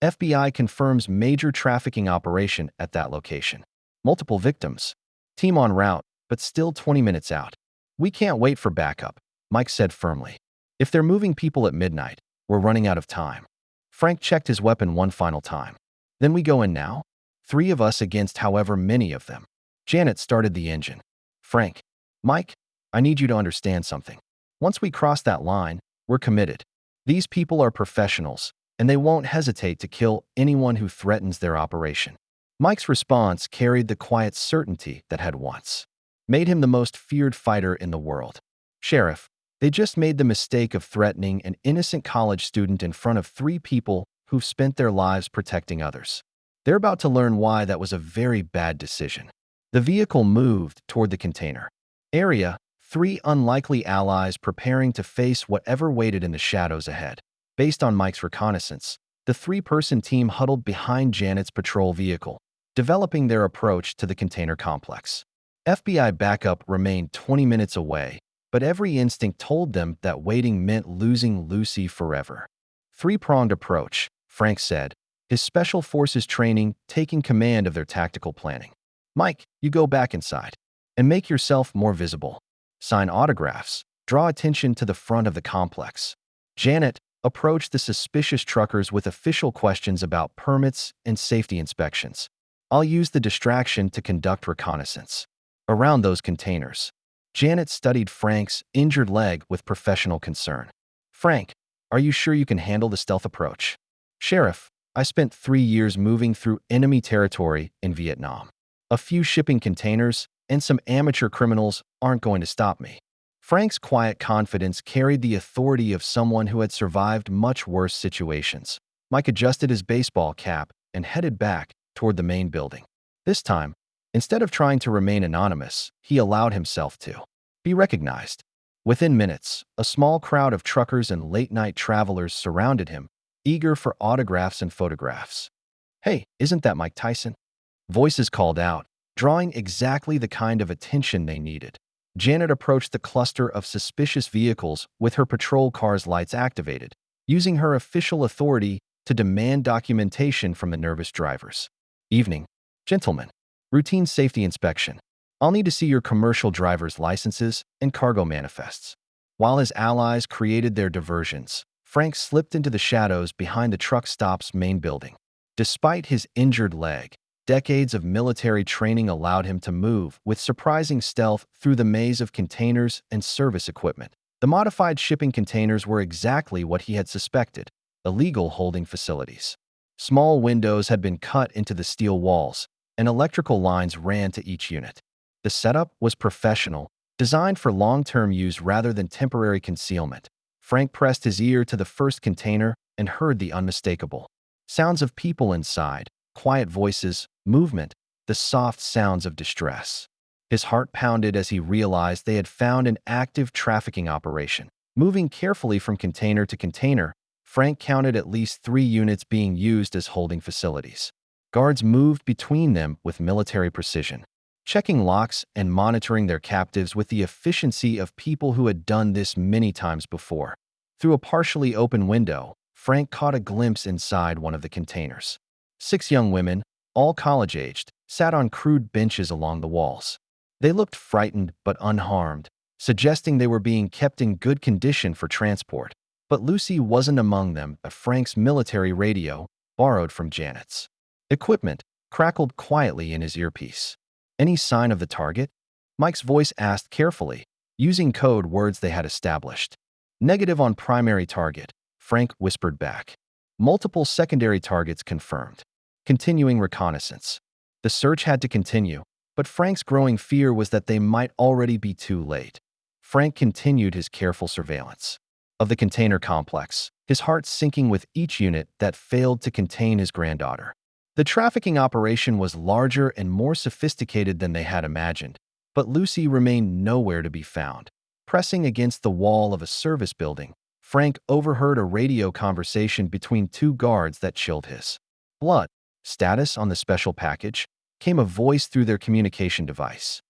FBI confirms major trafficking operation at that location. Multiple victims. Team en route, but still 20 minutes out. We can't wait for backup, Mike said firmly. If they're moving people at midnight, we're running out of time. Frank checked his weapon one final time. Then we go in now? 3 of us against however many of them. Janet started the engine. Frank, Mike, I need you to understand something. Once we cross that line, we're committed. These people are professionals, and they won't hesitate to kill anyone who threatens their operation. Mike's response carried the quiet certainty that had once made him the most feared fighter in the world. Sheriff, they just made the mistake of threatening an innocent college student in front of 3 people who've spent their lives protecting others. They're about to learn why that was a very bad decision. The vehicle moved toward the container area, 3 unlikely allies preparing to face whatever waited in the shadows ahead. Based on Mike's reconnaissance, the 3-person team huddled behind Janet's patrol vehicle, developing their approach to the container complex. FBI backup remained 20 minutes away, but every instinct told them that waiting meant losing Lucy forever. 3-pronged approach, Frank said, his special forces training taking command of their tactical planning. Mike, you go back inside and make yourself more visible. Sign autographs, draw attention to the front of the complex. Janet approached the suspicious truckers with official questions about permits and safety inspections. I'll use the distraction to conduct reconnaissance. Around those containers, Janet studied Frank's injured leg with professional concern. Frank, are you sure you can handle the stealth approach? Sheriff, I spent 3 years moving through enemy territory in Vietnam. A few shipping containers and some amateur criminals aren't going to stop me. Frank's quiet confidence carried the authority of someone who had survived much worse situations. Mike adjusted his baseball cap and headed back toward the main building. This time, instead of trying to remain anonymous, he allowed himself to be recognized. Within minutes, a small crowd of truckers and late-night travelers surrounded him, eager for autographs and photographs. "Hey, isn't that Mike Tyson?" Voices called out, drawing exactly the kind of attention they needed. Janet approached the cluster of suspicious vehicles with her patrol car's lights activated, using her official authority to demand documentation from the nervous drivers. "Evening, gentlemen. Routine safety inspection. I'll need to see your commercial driver's licenses and cargo manifests." While his allies created their diversions, Frank slipped into the shadows behind the truck stop's main building. Despite his injured leg, decades of military training allowed him to move with surprising stealth through the maze of containers and service equipment. The modified shipping containers were exactly what he had suspected: illegal holding facilities. Small windows had been cut into the steel walls, and electrical lines ran to each unit. The setup was professional, designed for long-term use rather than temporary concealment. Frank pressed his ear to the first container and heard the unmistakable sounds of people inside, quiet voices, movement, the soft sounds of distress. His heart pounded as he realized they had found an active trafficking operation. Moving carefully from container to container, Frank counted at least 3 units being used as holding facilities. Guards moved between them with military precision, checking locks and monitoring their captives with the efficiency of people who had done this many times before. Through a partially open window, Frank caught a glimpse inside one of the containers. 6 young women, all college-aged, sat on crude benches along the walls. They looked frightened but unharmed, suggesting they were being kept in good condition for transport. But Lucy wasn't among them. Frank's military radio, borrowed from Janet's equipment, crackled quietly in his earpiece. "Any sign of the target?" Mike's voice asked carefully, using code words they had established. "Negative on primary target," Frank whispered back. "Multiple secondary targets confirmed. Continuing reconnaissance." The search had to continue, but Frank's growing fear was that they might already be too late. Frank continued his careful surveillance of the container complex, his heart sinking with each unit that failed to contain his granddaughter. The trafficking operation was larger and more sophisticated than they had imagined, but Lucy remained nowhere to be found. Pressing against the wall of a service building, Frank overheard a radio conversation between 2 guards that chilled his blood. "Status on the special package?" came a voice through their communication device.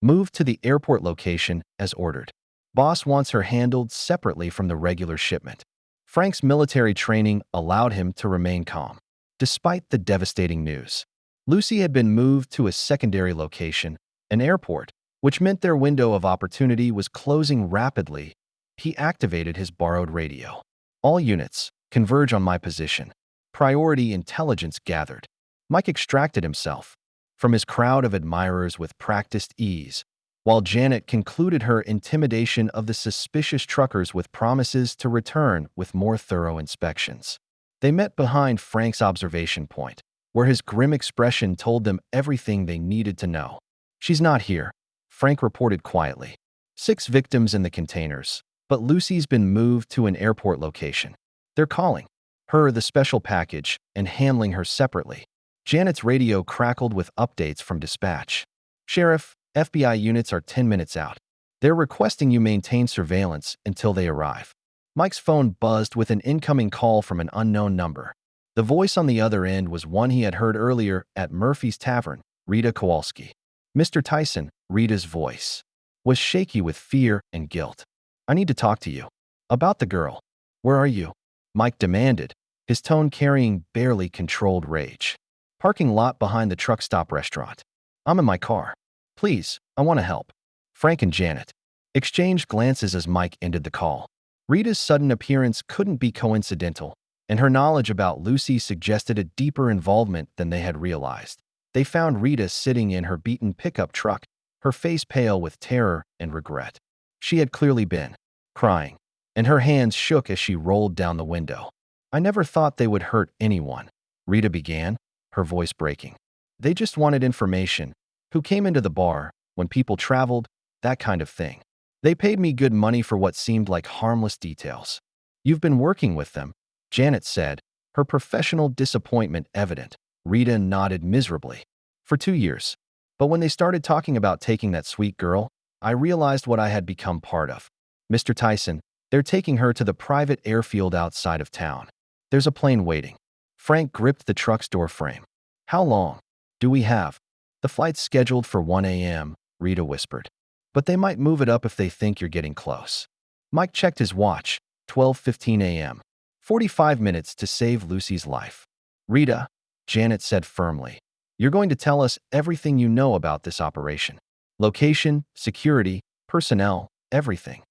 "Move to the airport location as ordered. Boss wants her handled separately from the regular shipment." Frank's military training allowed him to remain calm. Despite the devastating news, Lucy had been moved to a secondary location, an airport, which meant their window of opportunity was closing rapidly. He activated his borrowed radio. "All units, converge on my position. Priority intelligence gathered." Mike extracted himself from his crowd of admirers with practiced ease, while Janet concluded her intimidation of the suspicious truckers with promises to return with more thorough inspections. They met behind Frank's observation point, where his grim expression told them everything they needed to know. "She's not here," Frank reported quietly. 6 victims in the containers, but Lucy's been moved to an airport location. They're calling her the special package and handling her separately. Janet's radio crackled with updates from dispatch. "Sheriff, FBI units are 10 minutes out. They're requesting you maintain surveillance until they arrive." Mike's phone buzzed with an incoming call from an unknown number. The voice on the other end was one he had heard earlier at Murphy's Tavern, Rita Kowalski. "Mr. Tyson," Rita's voice was shaky with fear and guilt. "I need to talk to you. About the girl. Where are you?" Mike demanded, his tone carrying barely controlled rage. "Parking lot behind the truck stop restaurant. I'm in my car. Please, I want to help." Frank and Janet exchanged glances as Mike ended the call. Rita's sudden appearance couldn't be coincidental, and her knowledge about Lucy suggested a deeper involvement than they had realized. They found Rita sitting in her beaten pickup truck, her face pale with terror and regret. She had clearly been crying, and her hands shook as she rolled down the window. "I never thought they would hurt anyone," Rita began, her voice breaking. "They just wanted information. Who came into the bar, when people traveled, that kind of thing. They paid me good money for what seemed like harmless details." "You've been working with them," Janet said, her professional disappointment evident. Rita nodded miserably. For 2 years. But when they started talking about taking that sweet girl, I realized what I had become part of. Mr. Tyson, they're taking her to the private airfield outside of town. There's a plane waiting. Frank gripped the truck's door frame. How long do we have? The flight's scheduled for 1 a.m., Rita whispered. But they might move it up if they think you're getting close. Mike checked his watch. 12:15 a.m. 45 minutes to save Lucy's life. Rita, Janet said firmly, you're going to tell us everything you know about this operation. Location, security, personnel, everything.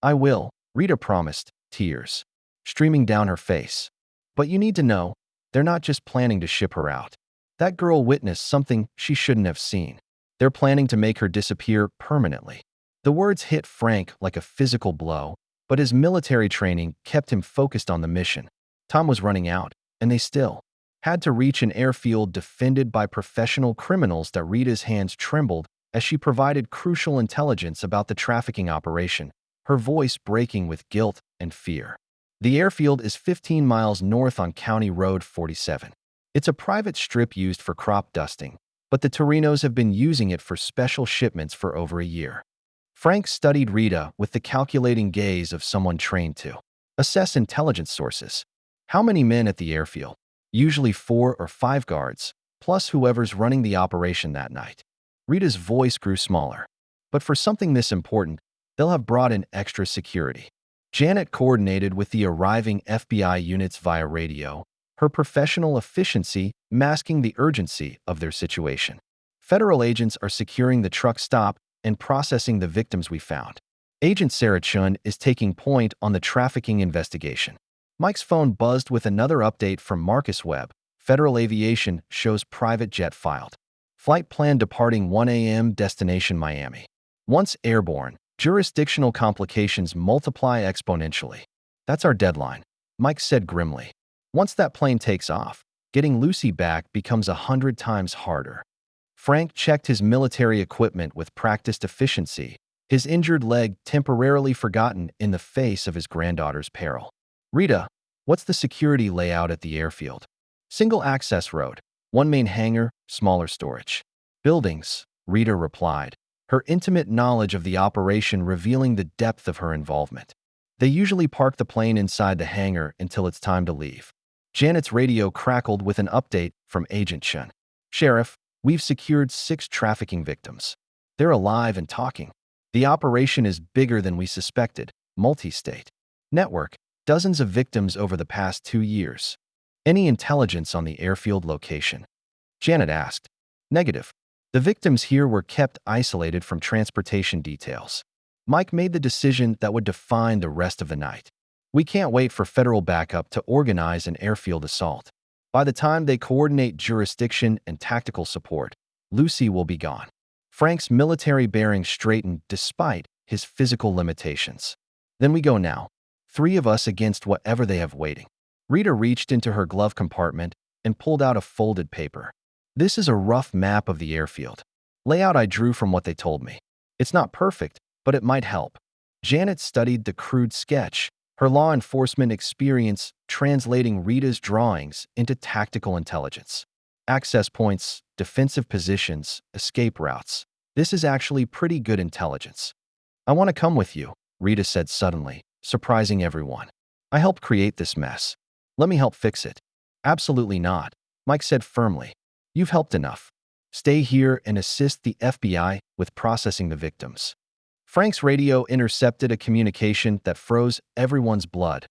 I will, Rita promised, tears streaming down her face. But you need to know, they're not just planning to ship her out. That girl witnessed something she shouldn't have seen. They're planning to make her disappear permanently. The words hit Frank like a physical blow, but his military training kept him focused on the mission. Time was running out, and they still had to reach an airfield defended by professional criminals. That Rita's hands trembled as she provided crucial intelligence about the trafficking operation, her voice breaking with guilt and fear. The airfield is 15 miles north on County Road 47. It's a private strip used for crop dusting, but the Torinos have been using it for special shipments for over a year. Frank studied Rita with the calculating gaze of someone trained to assess intelligence sources. How many men at the airfield? Usually 4 or 5 guards, plus whoever's running the operation that night. Rita's voice grew smaller. But for something this important, they'll have brought in extra security. Janet coordinated with the arriving FBI units via radio, her professional efficiency masking the urgency of their situation. Federal agents are securing the truck stop and processing the victims we found. Agent Sarah Chun is taking point on the trafficking investigation. Mike's phone buzzed with another update from Marcus Webb. Federal Aviation shows private jet filed. Flight plan departing 1 a.m. destination Miami. Once airborne, jurisdictional complications multiply exponentially. That's our deadline, Mike said grimly. Once that plane takes off, getting Lucy back becomes 100 times harder. Frank checked his military equipment with practiced efficiency, his injured leg temporarily forgotten in the face of his granddaughter's peril. Rita, what's the security layout at the airfield? Single access road, one main hangar, smaller storage. Buildings, Rita replied, her intimate knowledge of the operation revealing the depth of her involvement. They usually park the plane inside the hangar until it's time to leave. Janet's radio crackled with an update from Agent Chun. Sheriff, we've secured 6 trafficking victims. They're alive and talking. The operation is bigger than we suspected, multi-state. Network, dozens of victims over the past 2 years. Any intelligence on the airfield location? Janet asked. Negative. The victims here were kept isolated from transportation details. Mike made the decision that would define the rest of the night. We can't wait for federal backup to organize an airfield assault. By the time they coordinate jurisdiction and tactical support, Lucy will be gone. Frank's military bearings straightened despite his physical limitations. Then we go now. 3 of us against whatever they have waiting. Rita reached into her glove compartment and pulled out a folded paper. This is a rough map of the airfield. Layout I drew from what they told me. It's not perfect, but it might help. Janet studied the crude sketch, her law enforcement experience translating Rita's drawings into tactical intelligence. Access points, defensive positions, escape routes. This is actually pretty good intelligence. I want to come with you, Rita said suddenly, surprising everyone. I helped create this mess. Let me help fix it. Absolutely not, Mike said firmly. You've helped enough. Stay here and assist the FBI with processing the victims. Frank's radio intercepted a communication that froze everyone's blood.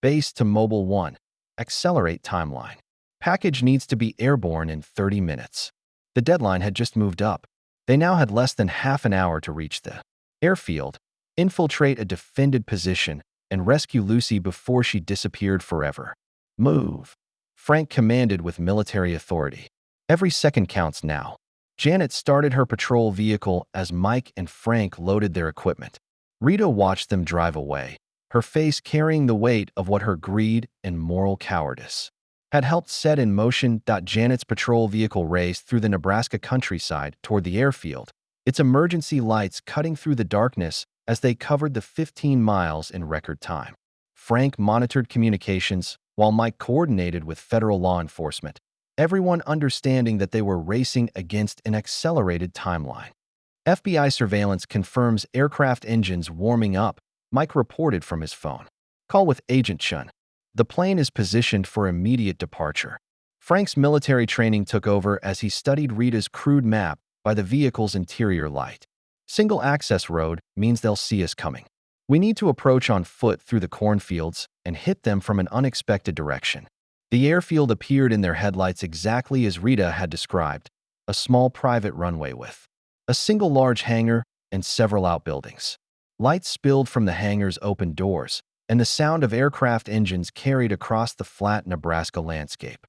Base to Mobile 1. Accelerate timeline. Package needs to be airborne in 30 minutes. The deadline had just moved up. They now had less than half an hour to reach the airfield, infiltrate a defended position, and rescue Lucy before she disappeared forever. Move, Frank commanded with military authority. Every second counts now. Janet started her patrol vehicle as Mike and Frank loaded their equipment. Rita watched them drive away, her face carrying the weight of what her greed and moral cowardice had helped set in motion. Janet's patrol vehicle raced through the Nebraska countryside toward the airfield, its emergency lights cutting through the darkness as they covered the 15 miles in record time. Frank monitored communications, while Mike coordinated with federal law enforcement, everyone understanding that they were racing against an accelerated timeline. FBI surveillance confirms aircraft engines warming up, Mike reported from his phone. Call with Agent Chun. The plane is positioned for immediate departure. Frank's military training took over as he studied Rita's crude map by the vehicle's interior light. Single access road means they'll see us coming. We need to approach on foot through the cornfields and hit them from an unexpected direction. The airfield appeared in their headlights exactly as Rita had described, a small private runway with a single large hangar and several outbuildings. Lights spilled from the hangar's open doors, and the sound of aircraft engines carried across the flat Nebraska landscape.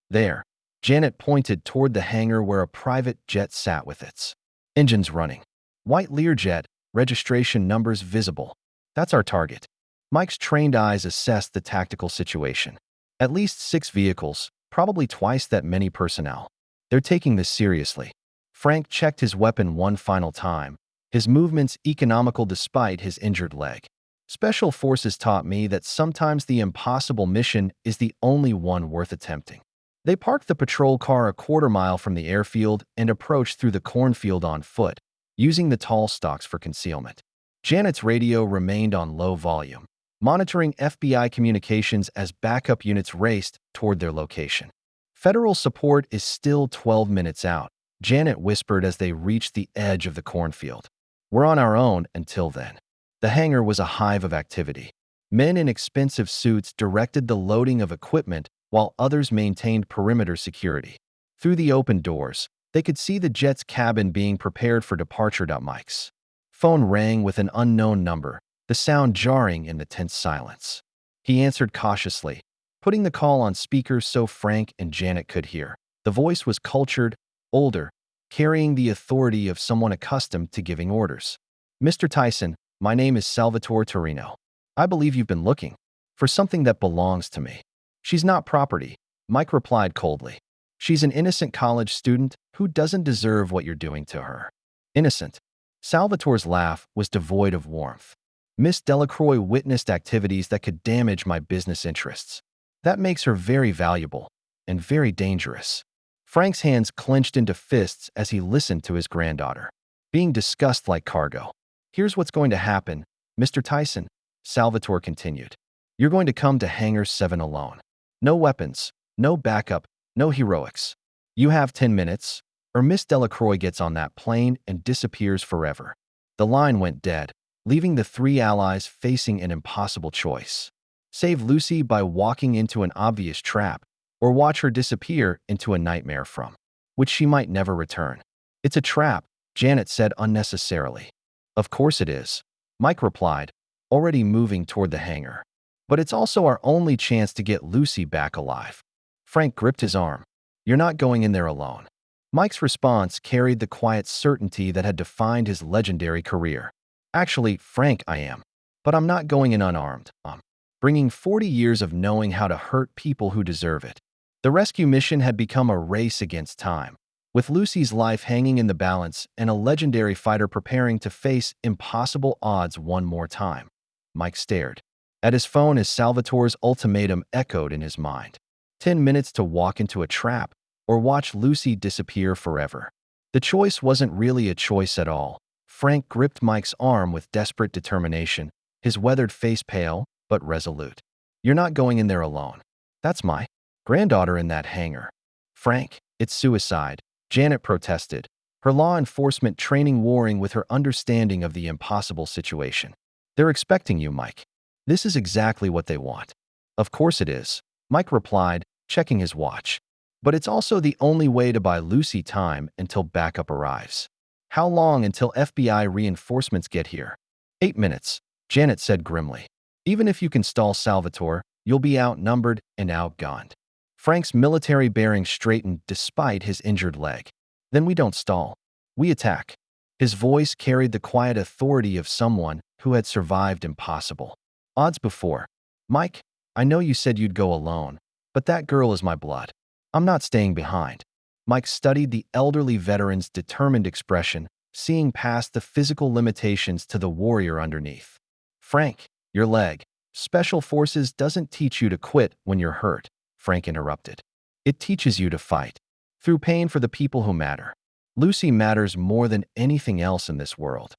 There, Janet pointed toward the hangar where a private jet sat with its engines running. White Learjet, registration numbers visible. That's our target. Mike's trained eyes assessed the tactical situation. At least 6 vehicles, probably twice that many personnel. They're taking this seriously. Frank checked his weapon one final time, his movements economical despite his injured leg. Special Forces taught me that sometimes the impossible mission is the only one worth attempting. They parked the patrol car a quarter-mile from the airfield and approached through the cornfield on foot, using the tall stalks for concealment. Janet's radio remained on low volume, monitoring FBI communications as backup units raced toward their location. Federal support is still 12 minutes out, Janet whispered as they reached the edge of the cornfield. We're on our own until then. The hangar was a hive of activity. Men in expensive suits directed the loading of equipment while others maintained perimeter security. Through the open doors, they could see the jet's cabin being prepared for departure. Mike's phone rang with an unknown number, the sound jarring in the tense silence. He answered cautiously, putting the call on speaker so Frank and Janet could hear. The voice was cultured, older, carrying the authority of someone accustomed to giving orders. Mr. Tyson, my name is Salvatore Torino. I believe you've been looking for something that belongs to me. She's not property, Mike replied coldly. She's an innocent college student who doesn't deserve what you're doing to her. Innocent? Salvatore's laugh was devoid of warmth. Miss Delacroix witnessed activities that could damage my business interests. That makes her very valuable and very dangerous. Frank's hands clenched into fists as he listened to his granddaughter being discussed like cargo. Here's what's going to happen, Mr. Tyson, Salvatore continued. You're going to come to Hangar 7 alone. No weapons, no backup, no heroics. You have 10 minutes, or Miss Delacroix gets on that plane and disappears forever. The line went dead, leaving the 3 allies facing an impossible choice. Save Lucy by walking into an obvious trap, or watch her disappear into a nightmare from which she might never return. It's a trap, Janet said unnecessarily. Of course it is, Mike replied, already moving toward the hangar. But it's also our only chance to get Lucy back alive. Frank gripped his arm. You're not going in there alone. Mike's response carried the quiet certainty that had defined his legendary career. Actually, Frank, I am. But I'm not going in unarmed. I'm bringing 40 years of knowing how to hurt people who deserve it. The rescue mission had become a race against time, with Lucy's life hanging in the balance and a legendary fighter preparing to face impossible odds one more time. Mike stared at his phone as Salvatore's ultimatum echoed in his mind. 10 minutes to walk into a trap, or watch Lucy disappear forever. The choice wasn't really a choice at all. Frank gripped Mike's arm with desperate determination, his weathered face pale, but resolute. You're not going in there alone. That's my granddaughter in that hangar. Frank, it's suicide, Janet protested, her law enforcement training warring with her understanding of the impossible situation. They're expecting you, Mike. This is exactly what they want. Of course it is, Mike replied, checking his watch. But it's also the only way to buy Lucy time until backup arrives. How long until FBI reinforcements get here? 8 minutes, Janet said grimly. Even if you can stall Salvatore, you'll be outnumbered and outgunned. Frank's military bearing straightened despite his injured leg. Then we don't stall. We attack. His voice carried the quiet authority of someone who had survived impossible odds before. Mike, I know you said you'd go alone, but that girl is my blood. I'm not staying behind. Mike studied the elderly veteran's determined expression, seeing past the physical limitations to the warrior underneath. Frank, your leg. Special Forces doesn't teach you to quit when you're hurt, Frank interrupted. It teaches you to fight. Through pain for the people who matter. Lucy matters more than anything else in this world.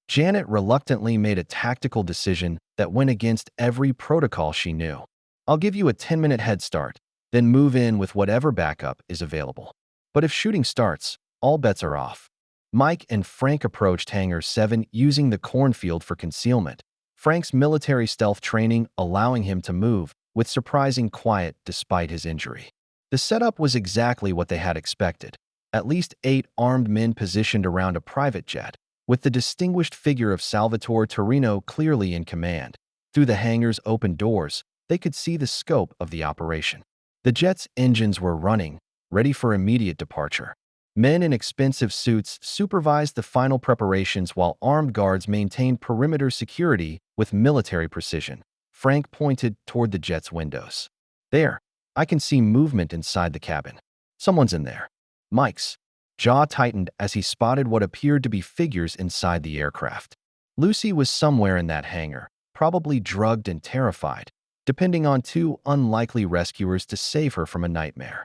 Janet reluctantly made a tactical decision that went against every protocol she knew. I'll give you a 10-minute head start, then move in with whatever backup is available. But if shooting starts, all bets are off. Mike and Frank approached Hangar 7 using the cornfield for concealment, Frank's military stealth training allowing him to move with surprising quiet despite his injury. The setup was exactly what they had expected. At least 8 armed men positioned around a private jet, with the distinguished figure of Salvatore Torino clearly in command. Through the hangar's open doors, they could see the scope of the operation. The jet's engines were running, ready for immediate departure. Men in expensive suits supervised the final preparations while armed guards maintained perimeter security with military precision. Frank pointed toward the jet's windows. There, I can see movement inside the cabin. Someone's in there. Mike's jaw tightened as he spotted what appeared to be figures inside the aircraft. Lucy was somewhere in that hangar, probably drugged and terrified, depending on 2 unlikely rescuers to save her from a nightmare.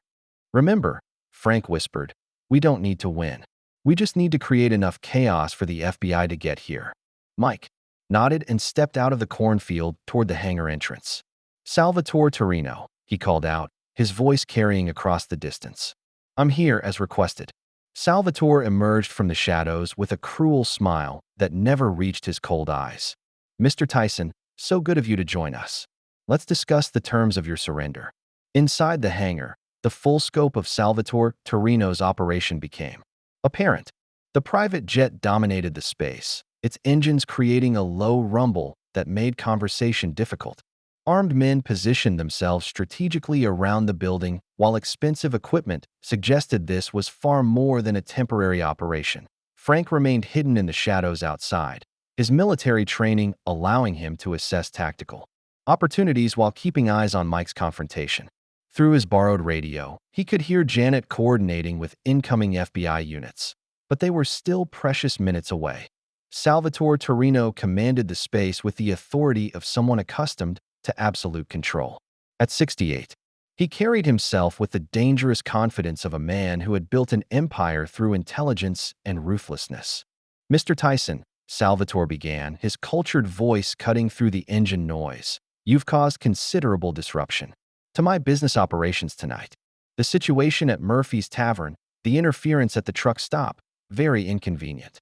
Remember, Frank whispered, we don't need to win. We just need to create enough chaos for the FBI to get here. Mike nodded and stepped out of the cornfield toward the hangar entrance. Salvatore Torino, he called out, his voice carrying across the distance. I'm here as requested. Salvatore emerged from the shadows with a cruel smile that never reached his cold eyes. Mr. Tyson, so good of you to join us. Let's discuss the terms of your surrender. Inside the hangar, the full scope of Salvatore Torino's operation became apparent. The private jet dominated the space, its engines creating a low rumble that made conversation difficult. Armed men positioned themselves strategically around the building, while expensive equipment suggested this was far more than a temporary operation. Frank remained hidden in the shadows outside, his military training allowing him to assess tactical opportunities while keeping eyes on Mike's confrontation. Through his borrowed radio, he could hear Janet coordinating with incoming FBI units, but they were still precious minutes away. Salvatore Torino commanded the space with the authority of someone accustomed to absolute control. At 68, he carried himself with the dangerous confidence of a man who had built an empire through intelligence and ruthlessness. Mr. Tyson, Salvatore began, his cultured voice cutting through the engine noise. You've caused considerable disruption to my business operations tonight. The situation at Murphy's Tavern, the interference at the truck stop, very inconvenient.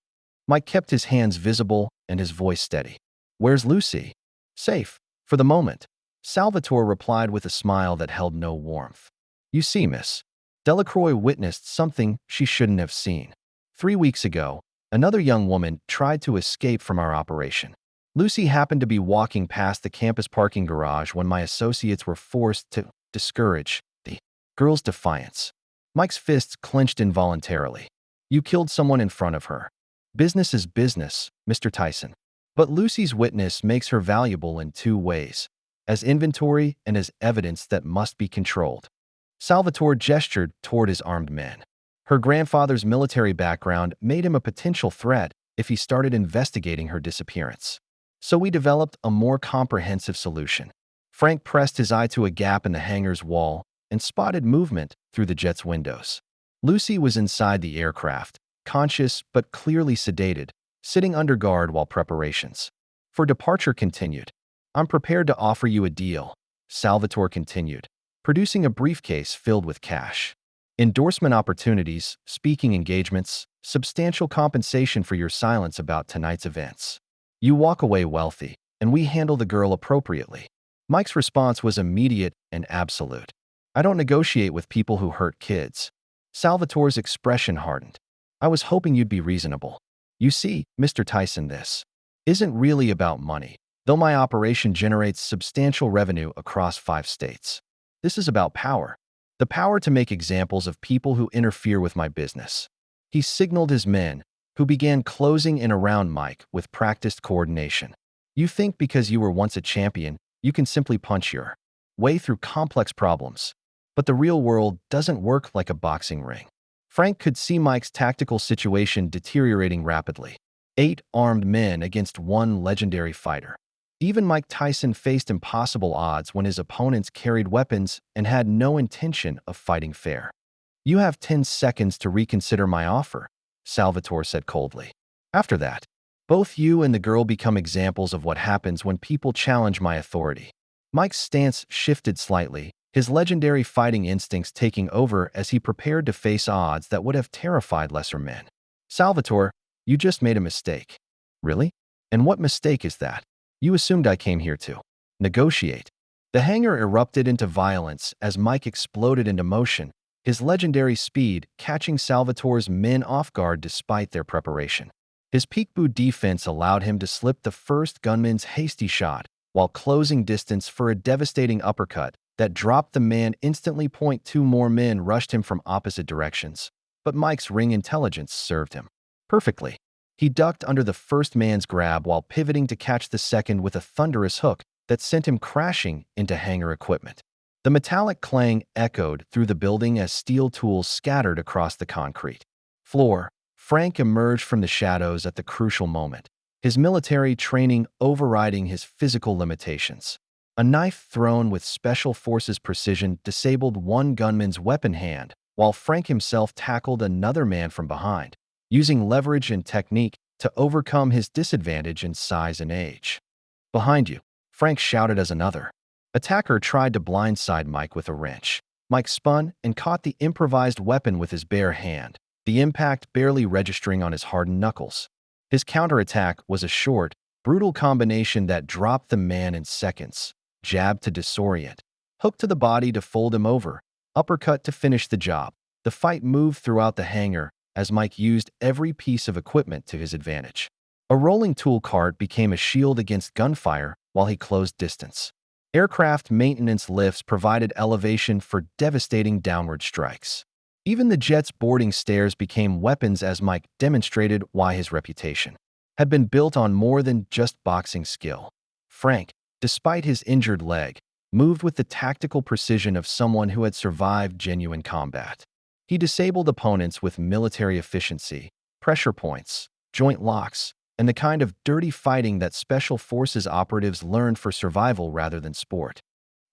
Mike kept his hands visible and his voice steady. Where's Lucy? Safe. For the moment, Salvatore replied with a smile that held no warmth. You see, Miss, Delacroix witnessed something she shouldn't have seen. 3 weeks ago, another young woman tried to escape from our operation. Lucy happened to be walking past the campus parking garage when my associates were forced to discourage the girl's defiance. Mike's fists clenched involuntarily. You killed someone in front of her. Business is business, Mr. Tyson. But Lucy's witness makes her valuable in 2 ways, as inventory and as evidence that must be controlled. Salvatore gestured toward his armed men. Her grandfather's military background made him a potential threat if he started investigating her disappearance. So we developed a more comprehensive solution. Frank pressed his eye to a gap in the hangar's wall and spotted movement through the jet's windows. Lucy was inside the aircraft, conscious but clearly sedated, sitting under guard while preparations for departure continued. I'm prepared to offer you a deal, Salvatore continued, producing a briefcase filled with cash. Endorsement opportunities, speaking engagements, substantial compensation for your silence about tonight's events. You walk away wealthy, and we handle the girl appropriately. Mike's response was immediate and absolute. I don't negotiate with people who hurt kids. Salvatore's expression hardened. I was hoping you'd be reasonable. You see, Mr. Tyson, this isn't really about money, though my operation generates substantial revenue across 5 states. This is about power. The power to make examples of people who interfere with my business. He signaled his men, who began closing in around Mike with practiced coordination. You think because you were once a champion, you can simply punch your way through complex problems. But the real world doesn't work like a boxing ring. Frank could see Mike's tactical situation deteriorating rapidly. 8 armed men against 1 legendary fighter. Even Mike Tyson faced impossible odds when his opponents carried weapons and had no intention of fighting fair. "You have 10 seconds to reconsider my offer," Salvatore said coldly. After that, both you and the girl become examples of what happens when people challenge my authority. Mike's stance shifted slightly, his legendary fighting instincts taking over as he prepared to face odds that would have terrified lesser men. "Salvatore, you just made a mistake." "Really? And what mistake is that?" "You assumed I came here to negotiate." The hangar erupted into violence as Mike exploded into motion, his legendary speed catching Salvatore's men off guard despite their preparation. His peekaboo defense allowed him to slip the first gunman's hasty shot while closing distance for a devastating uppercut that dropped the man instantly. Two more men rushed him from opposite directions, but Mike's ring intelligence served him perfectly. He ducked under the first man's grab while pivoting to catch the second with a thunderous hook that sent him crashing into hangar equipment. The metallic clang echoed through the building as steel tools scattered across the concrete floor. Frank emerged from the shadows at the crucial moment, his military training overriding his physical limitations. A knife thrown with special forces precision disabled one gunman's weapon hand, while Frank himself tackled another man from behind, using leverage and technique to overcome his disadvantage in size and age. "Behind you," Frank shouted as another attacker tried to blindside Mike with a wrench. Mike spun and caught the improvised weapon with his bare hand, the impact barely registering on his hardened knuckles. His counterattack was a short, brutal combination that dropped the man in seconds: jab to disorient, hook to the body to fold him over, uppercut to finish the job. The fight moved throughout the hangar as Mike used every piece of equipment to his advantage. A rolling tool cart became a shield against gunfire while he closed distance. Aircraft maintenance lifts provided elevation for devastating downward strikes. Even the jet's boarding stairs became weapons as Mike demonstrated why his reputation had been built on more than just boxing skill. Frank, despite his injured leg, moved with the tactical precision of someone who had survived genuine combat. He disabled opponents with military efficiency, pressure points, joint locks, and the kind of dirty fighting that special forces operatives learned for survival rather than sport.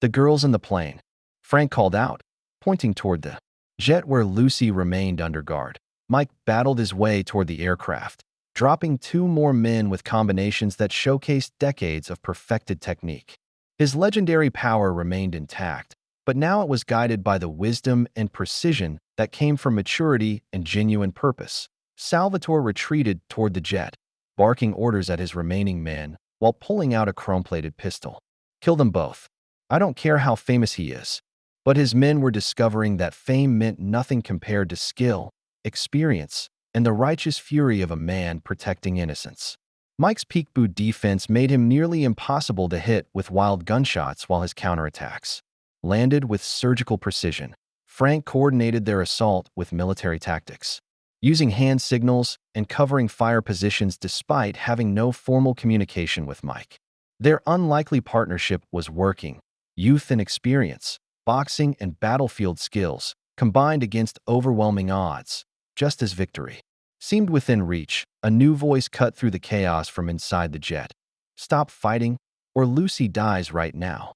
"The girls in the plane," Frank called out, pointing toward the jet where Lucy remained under guard. Mike battled his way toward the aircraft, dropping two more men with combinations that showcased decades of perfected technique. His legendary power remained intact, but now it was guided by the wisdom and precision that came from maturity and genuine purpose. Salvatore retreated toward the jet, barking orders at his remaining men while pulling out a chrome-plated pistol. "Kill them both. I don't care how famous he is." But his men were discovering that fame meant nothing compared to skill, experience, and the righteous fury of a man protecting innocence. Mike's peekaboo defense made him nearly impossible to hit with wild gunshots, while his counterattacks landed with surgical precision. Frank coordinated their assault with military tactics, using hand signals and covering fire positions despite having no formal communication with Mike. Their unlikely partnership was working. Youth and experience, boxing and battlefield skills, combined against overwhelming odds. Just as victory seemed within reach, a new voice cut through the chaos from inside the jet. "Stop fighting, or Lucy dies right now."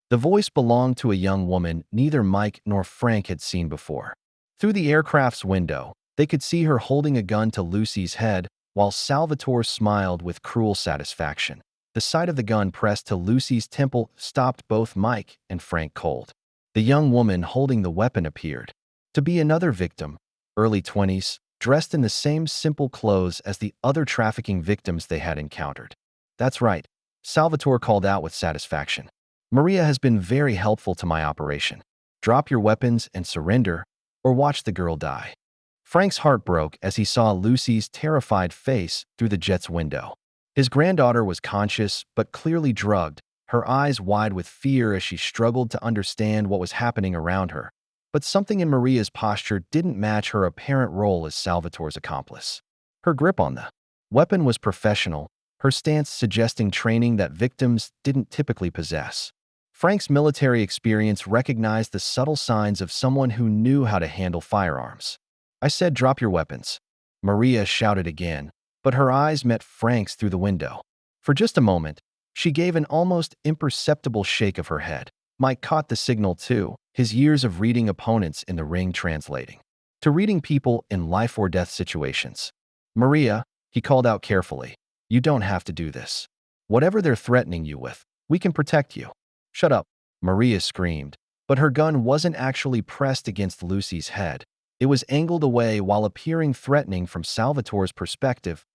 The voice belonged to a young woman neither Mike nor Frank had seen before. Through the aircraft's window, they could see her holding a gun to Lucy's head, while Salvatore smiled with cruel satisfaction. The sight of the gun pressed to Lucy's temple stopped both Mike and Frank cold. The young woman holding the weapon appeared to be another victim, early 20s, dressed in the same simple clothes as the other trafficking victims they had encountered. "That's right," Salvatore called out with satisfaction. "Maria has been very helpful to my operation. Drop your weapons and surrender, or watch the girl die." Frank's heart broke as he saw Lucy's terrified face through the jet's window. His granddaughter was conscious but clearly drugged, her eyes wide with fear as she struggled to understand what was happening around her. But something in Maria's posture didn't match her apparent role as Salvatore's accomplice. Her grip on the weapon was professional, her stance suggesting training that victims didn't typically possess. Frank's military experience recognized the subtle signs of someone who knew how to handle firearms. "I said drop your weapons," Maria shouted again, but her eyes met Frank's through the window. For just a moment, She gave an almost imperceptible shake of her head. Mike caught the signal too, his years of reading opponents in the ring translating to reading people in life-or-death situations. "Maria," he called out carefully, "you don't have to do this. Whatever they're threatening you with, we can protect you." "Shut up," Maria screamed, but her gun wasn't actually pressed against Lucy's head. It was angled away while appearing threatening from Salvatore's perspective.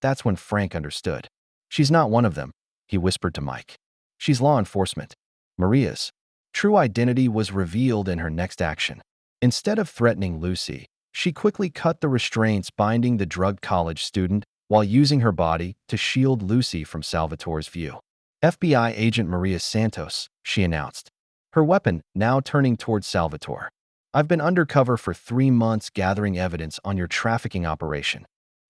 That's when Frank understood. "She's not one of them," he whispered to Mike. "She's law enforcement." Maria's true identity was revealed in her next action. Instead of threatening Lucy, she quickly cut the restraints binding the drugged college student while using her body to shield Lucy from Salvatore's view. "FBI agent Maria Santos," she announced, her weapon now turning towards Salvatore. "I've been undercover for 3 months gathering evidence on your trafficking operation."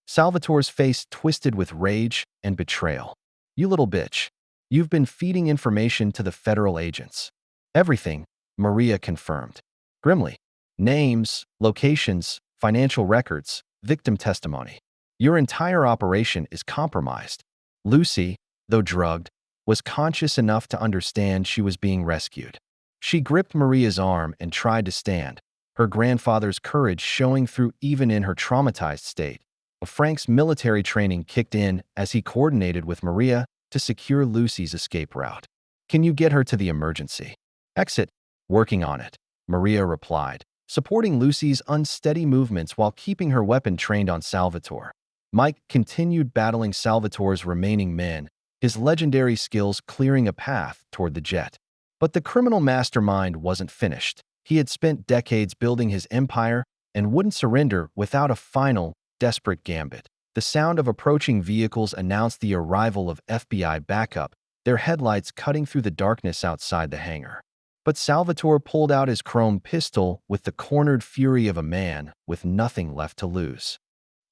Salvatore's face twisted with rage and betrayal. "You little bitch. You've been feeding information to the federal agents." "Everything," Maria confirmed. Grimly. "Names, locations, financial records, victim testimony. Your entire operation is compromised." Lucy, though drugged, was conscious enough to understand she was being rescued. She gripped Maria's arm and tried to stand, her grandfather's courage showing through even in her traumatized state. Frank's military training kicked in as he coordinated with Maria to secure Lucy's escape route. "Can you get her to the emergency exit?" "Working on it," Maria replied, supporting Lucy's unsteady movements while keeping her weapon trained on Salvatore. Mike continued battling Salvatore's remaining men, his legendary skills clearing a path toward the jet. But the criminal mastermind wasn't finished. He had spent decades building his empire and wouldn't surrender without a final, desperate gambit. The sound of approaching vehicles announced the arrival of FBI backup, their headlights cutting through the darkness outside the hangar. But Salvatore pulled out his chrome pistol with the cornered fury of a man with nothing left to lose.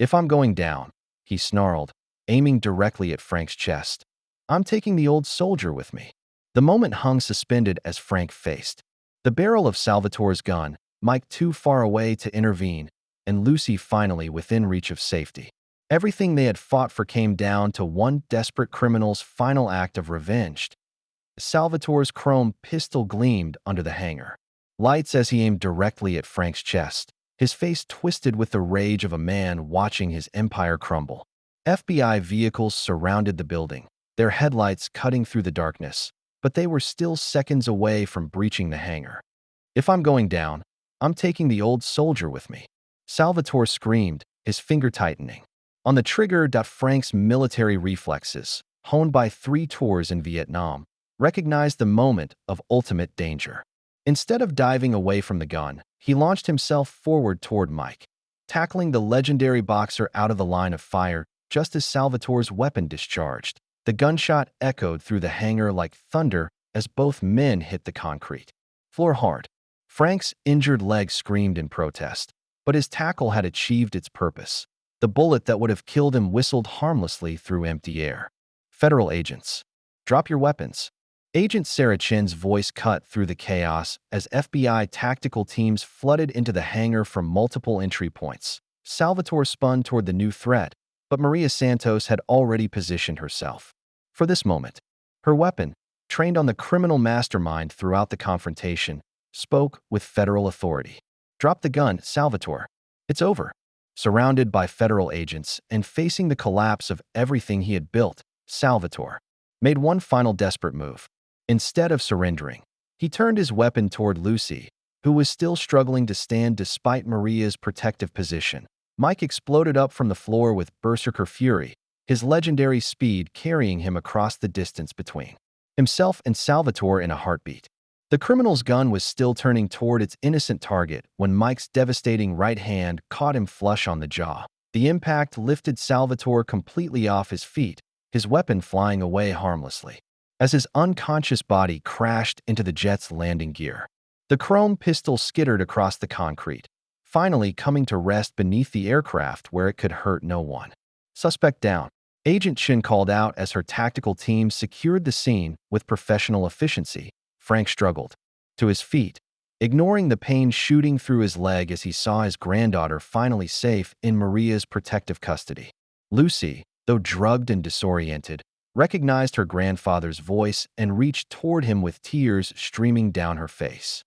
"If I'm going down," he snarled, aiming directly at Frank's chest, "I'm taking the old soldier with me." The moment hung suspended as Frank faced the barrel of Salvatore's gun, Mike too far away to intervene, and Lucy finally within reach of safety. Everything they had fought for came down to one desperate criminal's final act of revenge. Salvatore's chrome pistol gleamed under the hangar lights as he aimed directly at Frank's chest, his face twisted with the rage of a man watching his empire crumble. FBI vehicles surrounded the building, their headlights cutting through the darkness, but they were still seconds away from breaching the hangar. "If I'm going down, I'm taking the old soldier with me," Salvatore screamed, his finger tightening on the trigger. Frank's military reflexes, honed by 3 tours in Vietnam, recognized the moment of ultimate danger. Instead of diving away from the gun, he launched himself forward toward Mike, tackling the legendary boxer out of the line of fire just as Salvatore's weapon discharged. The gunshot echoed through the hangar like thunder as both men hit the concrete floor hard. Frank's injured leg screamed in protest, but his tackle had achieved its purpose. The bullet that would have killed him whistled harmlessly through empty air. "Federal agents, drop your weapons." Agent Sarah Chin's voice cut through the chaos as FBI tactical teams flooded into the hangar from multiple entry points. Salvatore spun toward the new threat, but Maria Santos had already positioned herself for this moment. Her weapon, trained on the criminal mastermind throughout the confrontation, spoke with federal authority. "Drop the gun, Salvatore. It's over." Surrounded by federal agents and facing the collapse of everything he had built, Salvatore made one final desperate move. Instead of surrendering, he turned his weapon toward Lucy, who was still struggling to stand despite Maria's protective position. Mike exploded up from the floor with berserker fury, his legendary speed carrying him across the distance between himself and Salvatore in a heartbeat. The criminal's gun was still turning toward its innocent target when Mike's devastating right hand caught him flush on the jaw. The impact lifted Salvatore completely off his feet, his weapon flying away harmlessly as his unconscious body crashed into the jet's landing gear. The chrome pistol skittered across the concrete, finally coming to rest beneath the aircraft where it could hurt no one. "Suspect down," Agent Chin called out as her tactical team secured the scene with professional efficiency. Frank struggled to his feet, ignoring the pain shooting through his leg as he saw his granddaughter finally safe in Maria's protective custody. Lucy, though drugged and disoriented, recognized her grandfather's voice and reached toward him with tears streaming down her face.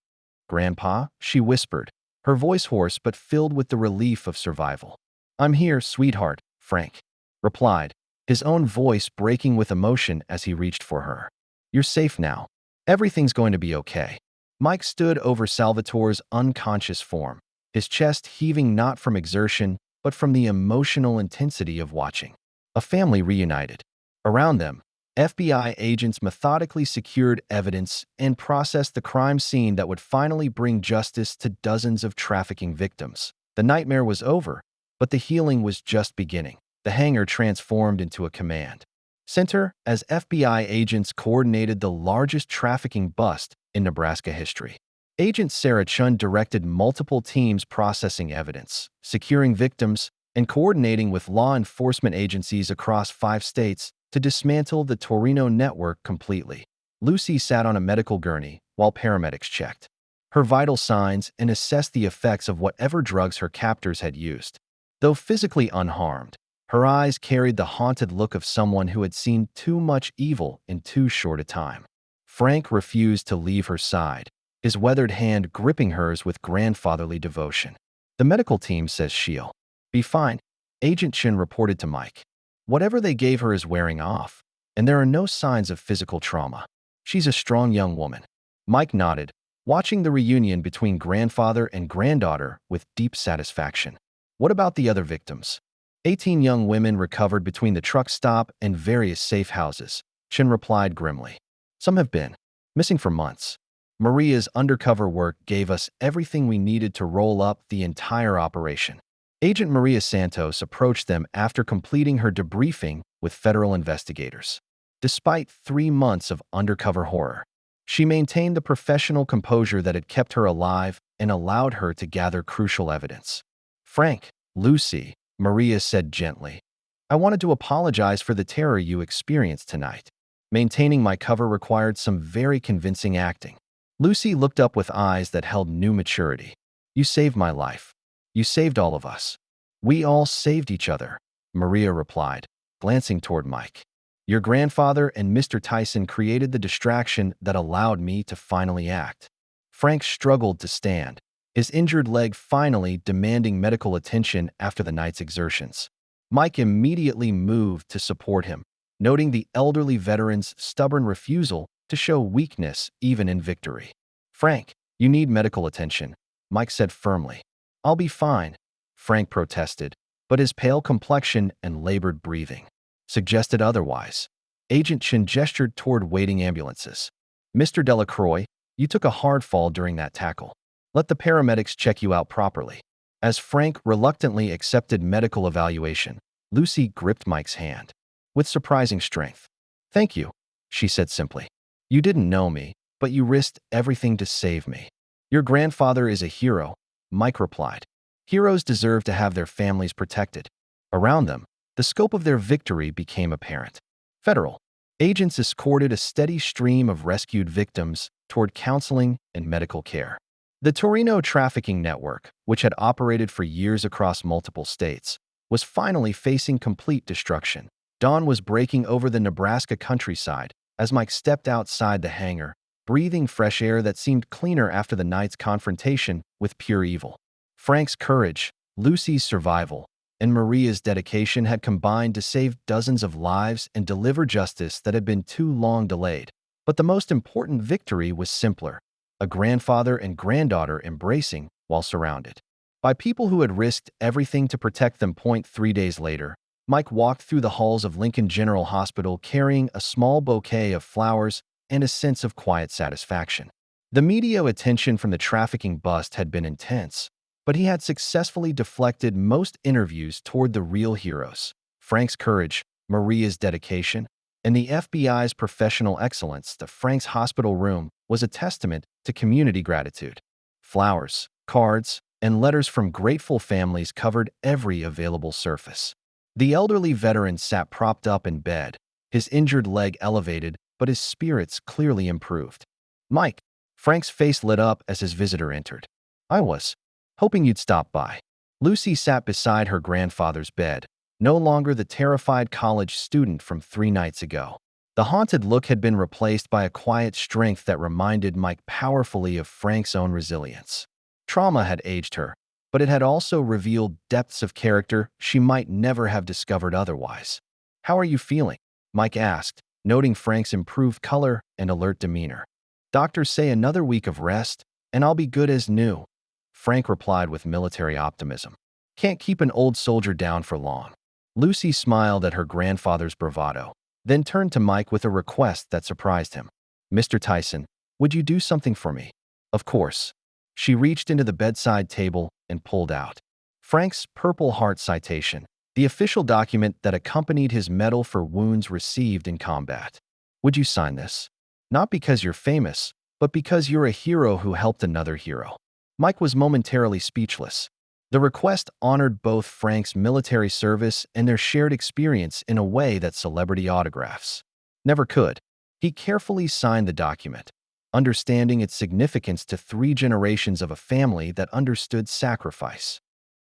"Grandpa," she whispered, her voice hoarse but filled with the relief of survival. "I'm here, sweetheart," Frank replied, his own voice breaking with emotion as he reached for her. "You're safe now. Everything's going to be okay." Mike stood over Salvatore's unconscious form, his chest heaving not from exertion, but from the emotional intensity of watching a family reunited. Around them, FBI agents methodically secured evidence and processed the crime scene that would finally bring justice to dozens of trafficking victims. The nightmare was over, but the healing was just beginning. The hangar transformed into a command center as FBI agents coordinated the largest trafficking bust in Nebraska history. Agent Sarah Chun directed multiple teams processing evidence, securing victims, and coordinating with law enforcement agencies across 5 states to dismantle the Torino network completely. Lucy sat on a medical gurney while paramedics checked her vital signs and assessed the effects of whatever drugs her captors had used. Though physically unharmed, her eyes carried the haunted look of someone who had seen too much evil in too short a time. Frank refused to leave her side, his weathered hand gripping hers with grandfatherly devotion. "The medical team says she'll be fine," Agent Chin reported to Mike. "Whatever they gave her is wearing off, and there are no signs of physical trauma. She's a strong young woman." Mike nodded, watching the reunion between grandfather and granddaughter with deep satisfaction. "What about the other victims?" 18 young women recovered between the truck stop and various safe houses, Chin replied grimly. "Some have been missing for months. Maria's undercover work gave us everything we needed to roll up the entire operation." Agent Maria Santos approached them after completing her debriefing with federal investigators. Despite 3 months of undercover horror, she maintained the professional composure that had kept her alive and allowed her to gather crucial evidence. "Frank, Lucy," Maria said gently, "I wanted to apologize for the terror you experienced tonight. Maintaining my cover required some very convincing acting." Lucy looked up with eyes that held new maturity. "You saved my life. You saved all of us. We all saved each other," Maria replied, glancing toward Mike. "Your grandfather and Mr. Tyson created the distraction that allowed me to finally act." Frank struggled to stand, his injured leg finally demanding medical attention after the night's exertions. Mike immediately moved to support him, noting the elderly veteran's stubborn refusal to show weakness even in victory. "Frank, you need medical attention," Mike said firmly. "I'll be fine," Frank protested, but his pale complexion and labored breathing suggested otherwise. Agent Chin gestured toward waiting ambulances. "Mr. Delacroix, you took a hard fall during that tackle. Let the paramedics check you out properly." As Frank reluctantly accepted medical evaluation, Lucy gripped Mike's hand with surprising strength. "Thank you," she said simply. "You didn't know me, but you risked everything to save me." "Your grandfather is a hero," Mike replied. "Heroes deserve to have their families protected." Around them, the scope of their victory became apparent. Federal agents escorted a steady stream of rescued victims toward counseling and medical care. The Torino trafficking network, which had operated for years across multiple states, was finally facing complete destruction. Dawn was breaking over the Nebraska countryside as Mike stepped outside the hangar, breathing fresh air that seemed cleaner after the night's confrontation with pure evil. Frank's courage, Lucy's survival, and Maria's dedication had combined to save dozens of lives and deliver justice that had been too long delayed. But the most important victory was simpler: a grandfather and granddaughter embracing while surrounded by people who had risked everything to protect them. 3 days later, Mike walked through the halls of Lincoln General Hospital carrying a small bouquet of flowers and a sense of quiet satisfaction. The media attention from the trafficking bust had been intense, but he had successfully deflected most interviews toward the real heroes: Frank's courage, Maria's dedication, and the FBI's professional excellence. The Frank's hospital room was a testament to community gratitude. Flowers, cards, and letters from grateful families covered every available surface. The elderly veteran sat propped up in bed, his injured leg elevated, but his spirits clearly improved. "Mike," Frank's face lit up as his visitor entered. "I was hoping you'd stop by." Lucy sat beside her grandfather's bed, no longer the terrified college student from 3 nights ago. The haunted look had been replaced by a quiet strength that reminded Mike powerfully of Frank's own resilience. Trauma had aged her, but it had also revealed depths of character she might never have discovered otherwise. "How are you feeling?" Mike asked, noting Frank's improved color and alert demeanor. "Doctors say another week of rest, and I'll be good as new," Frank replied with military optimism. "Can't keep an old soldier down for long." Lucy smiled at her grandfather's bravado, then turned to Mike with a request that surprised him. "Mr. Tyson, would you do something for me?" "Of course." She reached into the bedside table and pulled out Frank's Purple Heart citation, the official document that accompanied his medal for wounds received in combat. "Would you sign this? Not because you're famous, but because you're a hero who helped another hero." Mike was momentarily speechless. The request honored both Frank's military service and their shared experience in a way that celebrity autographs never could. He carefully signed the document, understanding its significance to 3 generations of a family that understood sacrifice.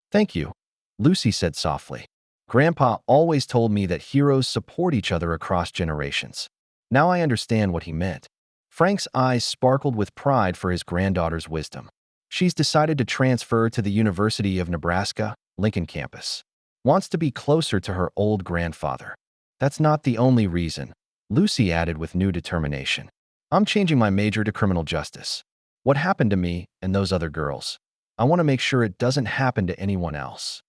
"Thank you," Lucy said softly. "Grandpa always told me that heroes support each other across generations. Now I understand what he meant." Frank's eyes sparkled with pride for his granddaughter's wisdom. "She's decided to transfer to the University of Nebraska, Lincoln campus. Wants to be closer to her old grandfather." "That's not the only reason," Lucy added with new determination. "I'm changing my major to criminal justice. What happened to me and those other girls? I want to make sure it doesn't happen to anyone else."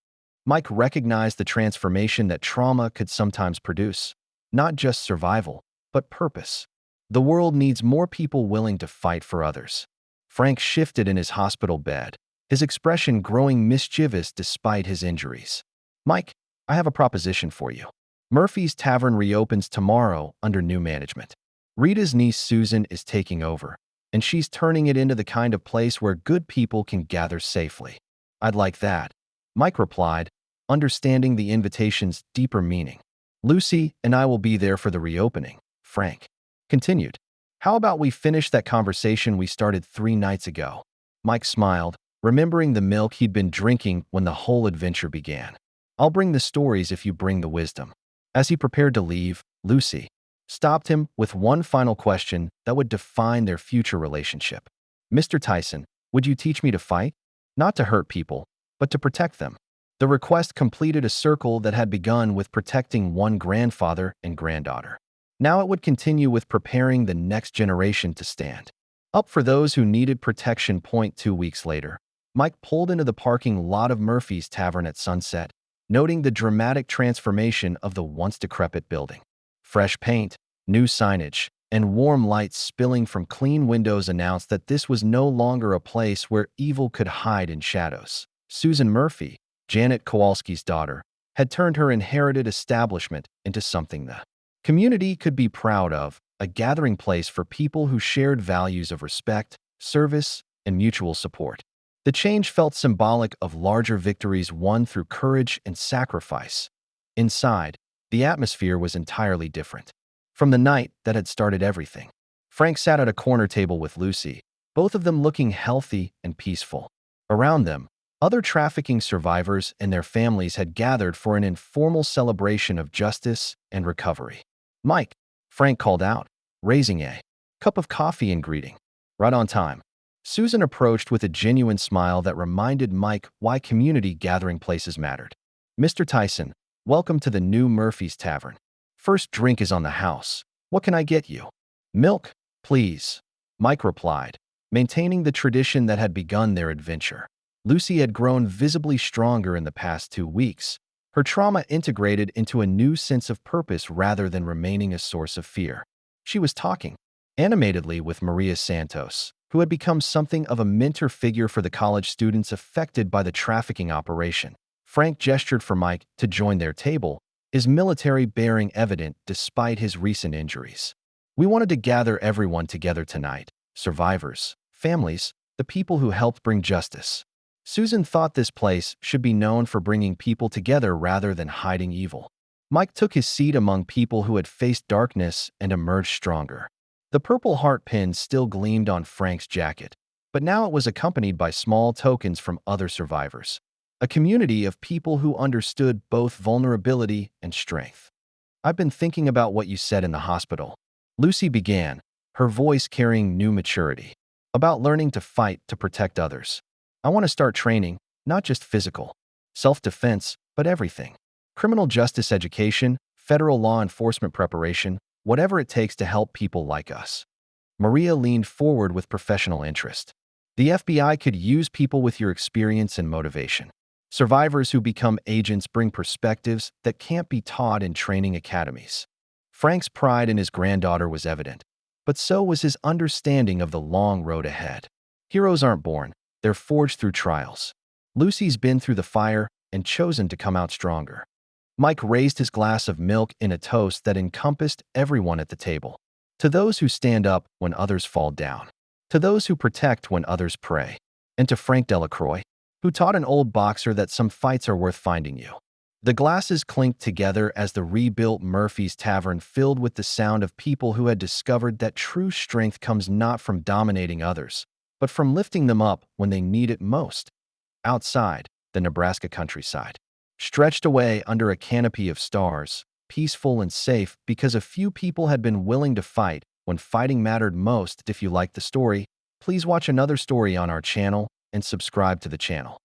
Mike recognized the transformation that trauma could sometimes produce, not just survival, but purpose. The world needs more people willing to fight for others. Frank shifted in his hospital bed, his expression growing mischievous despite his injuries. "Mike, I have a proposition for you. Murphy's Tavern reopens tomorrow under new management. Rita's niece Susan is taking over, and she's turning it into the kind of place where good people can gather safely." "I'd like that," Mike replied, understanding the invitation's deeper meaning. "Lucy and I will be there for the reopening," Frank continued. "How about we finish that conversation we started 3 nights ago?" Mike smiled, remembering the milk he'd been drinking when the whole adventure began. "I'll bring the stories if you bring the wisdom." As he prepared to leave, Lucy stopped him with one final question that would define their future relationship. "Mr. Tyson, would you teach me to fight? Not to hurt people, but to protect them." The request completed a circle that had begun with protecting one grandfather and granddaughter. Now it would continue with preparing the next generation to stand up for those who needed protection. 2 weeks later, Mike pulled into the parking lot of Murphy's Tavern at sunset, noting the dramatic transformation of the once decrepit building. Fresh paint, new signage, and warm lights spilling from clean windows announced that this was no longer a place where evil could hide in shadows. Susan Murphy, Janet Kowalski's daughter, had turned her inherited establishment into something the community could be proud of, a gathering place for people who shared values of respect, service, and mutual support. The change felt symbolic of larger victories won through courage and sacrifice. Inside, the atmosphere was entirely different from the night that had started everything. Frank sat at a corner table with Lucy, both of them looking healthy and peaceful. Around them, other trafficking survivors and their families had gathered for an informal celebration of justice and recovery. "Mike," Frank called out, raising a cup of coffee in greeting. "Right on time." Susan approached with a genuine smile that reminded Mike why community gathering places mattered. "Mr. Tyson, welcome to the new Murphy's Tavern. First drink is on the house. What can I get you?" "Milk, please," Mike replied, maintaining the tradition that had begun their adventure. Lucy had grown visibly stronger in the past 2 weeks, her trauma integrated into a new sense of purpose rather than remaining a source of fear. She was talking animatedly with Maria Santos, who had become something of a mentor figure for the college students affected by the trafficking operation. Frank gestured for Mike to join their table, his military bearing evident despite his recent injuries. "We wanted to gather everyone together tonight, survivors, families, the people who helped bring justice." Susan thought this place should be known for bringing people together rather than hiding evil. Mike took his seat among people who had faced darkness and emerged stronger. The Purple Heart pin still gleamed on Frank's jacket, but now it was accompanied by small tokens from other survivors. a community of people who understood both vulnerability and strength. I've been thinking about what you said in the hospital. Lucy began, her voice carrying new maturity, about learning to fight to protect others. I want to start training, not just physical, self-defense, but everything. Criminal justice education, federal law enforcement preparation, whatever it takes to help people like us. Maria leaned forward with professional interest. The FBI could use people with your experience and motivation. Survivors who become agents bring perspectives that can't be taught in training academies. Frank's pride in his granddaughter was evident, but so was his understanding of the long road ahead. Heroes aren't born, they're forged through trials. Lucy's been through the fire and chosen to come out stronger. Mike raised his glass of milk in a toast that encompassed everyone at the table. To those who stand up when others fall down. To those who protect when others prey. And to Frank Delacroix, who taught an old boxer that some fights are worth finding you. The glasses clinked together as the rebuilt Murphy's Tavern filled with the sound of people who had discovered that true strength comes not from dominating others, but from lifting them up when they need it most. Outside, the Nebraska countryside, stretched away under a canopy of stars, peaceful and safe because a few people had been willing to fight when fighting mattered most. If you liked the story, please watch another story on our channel and subscribe to the channel.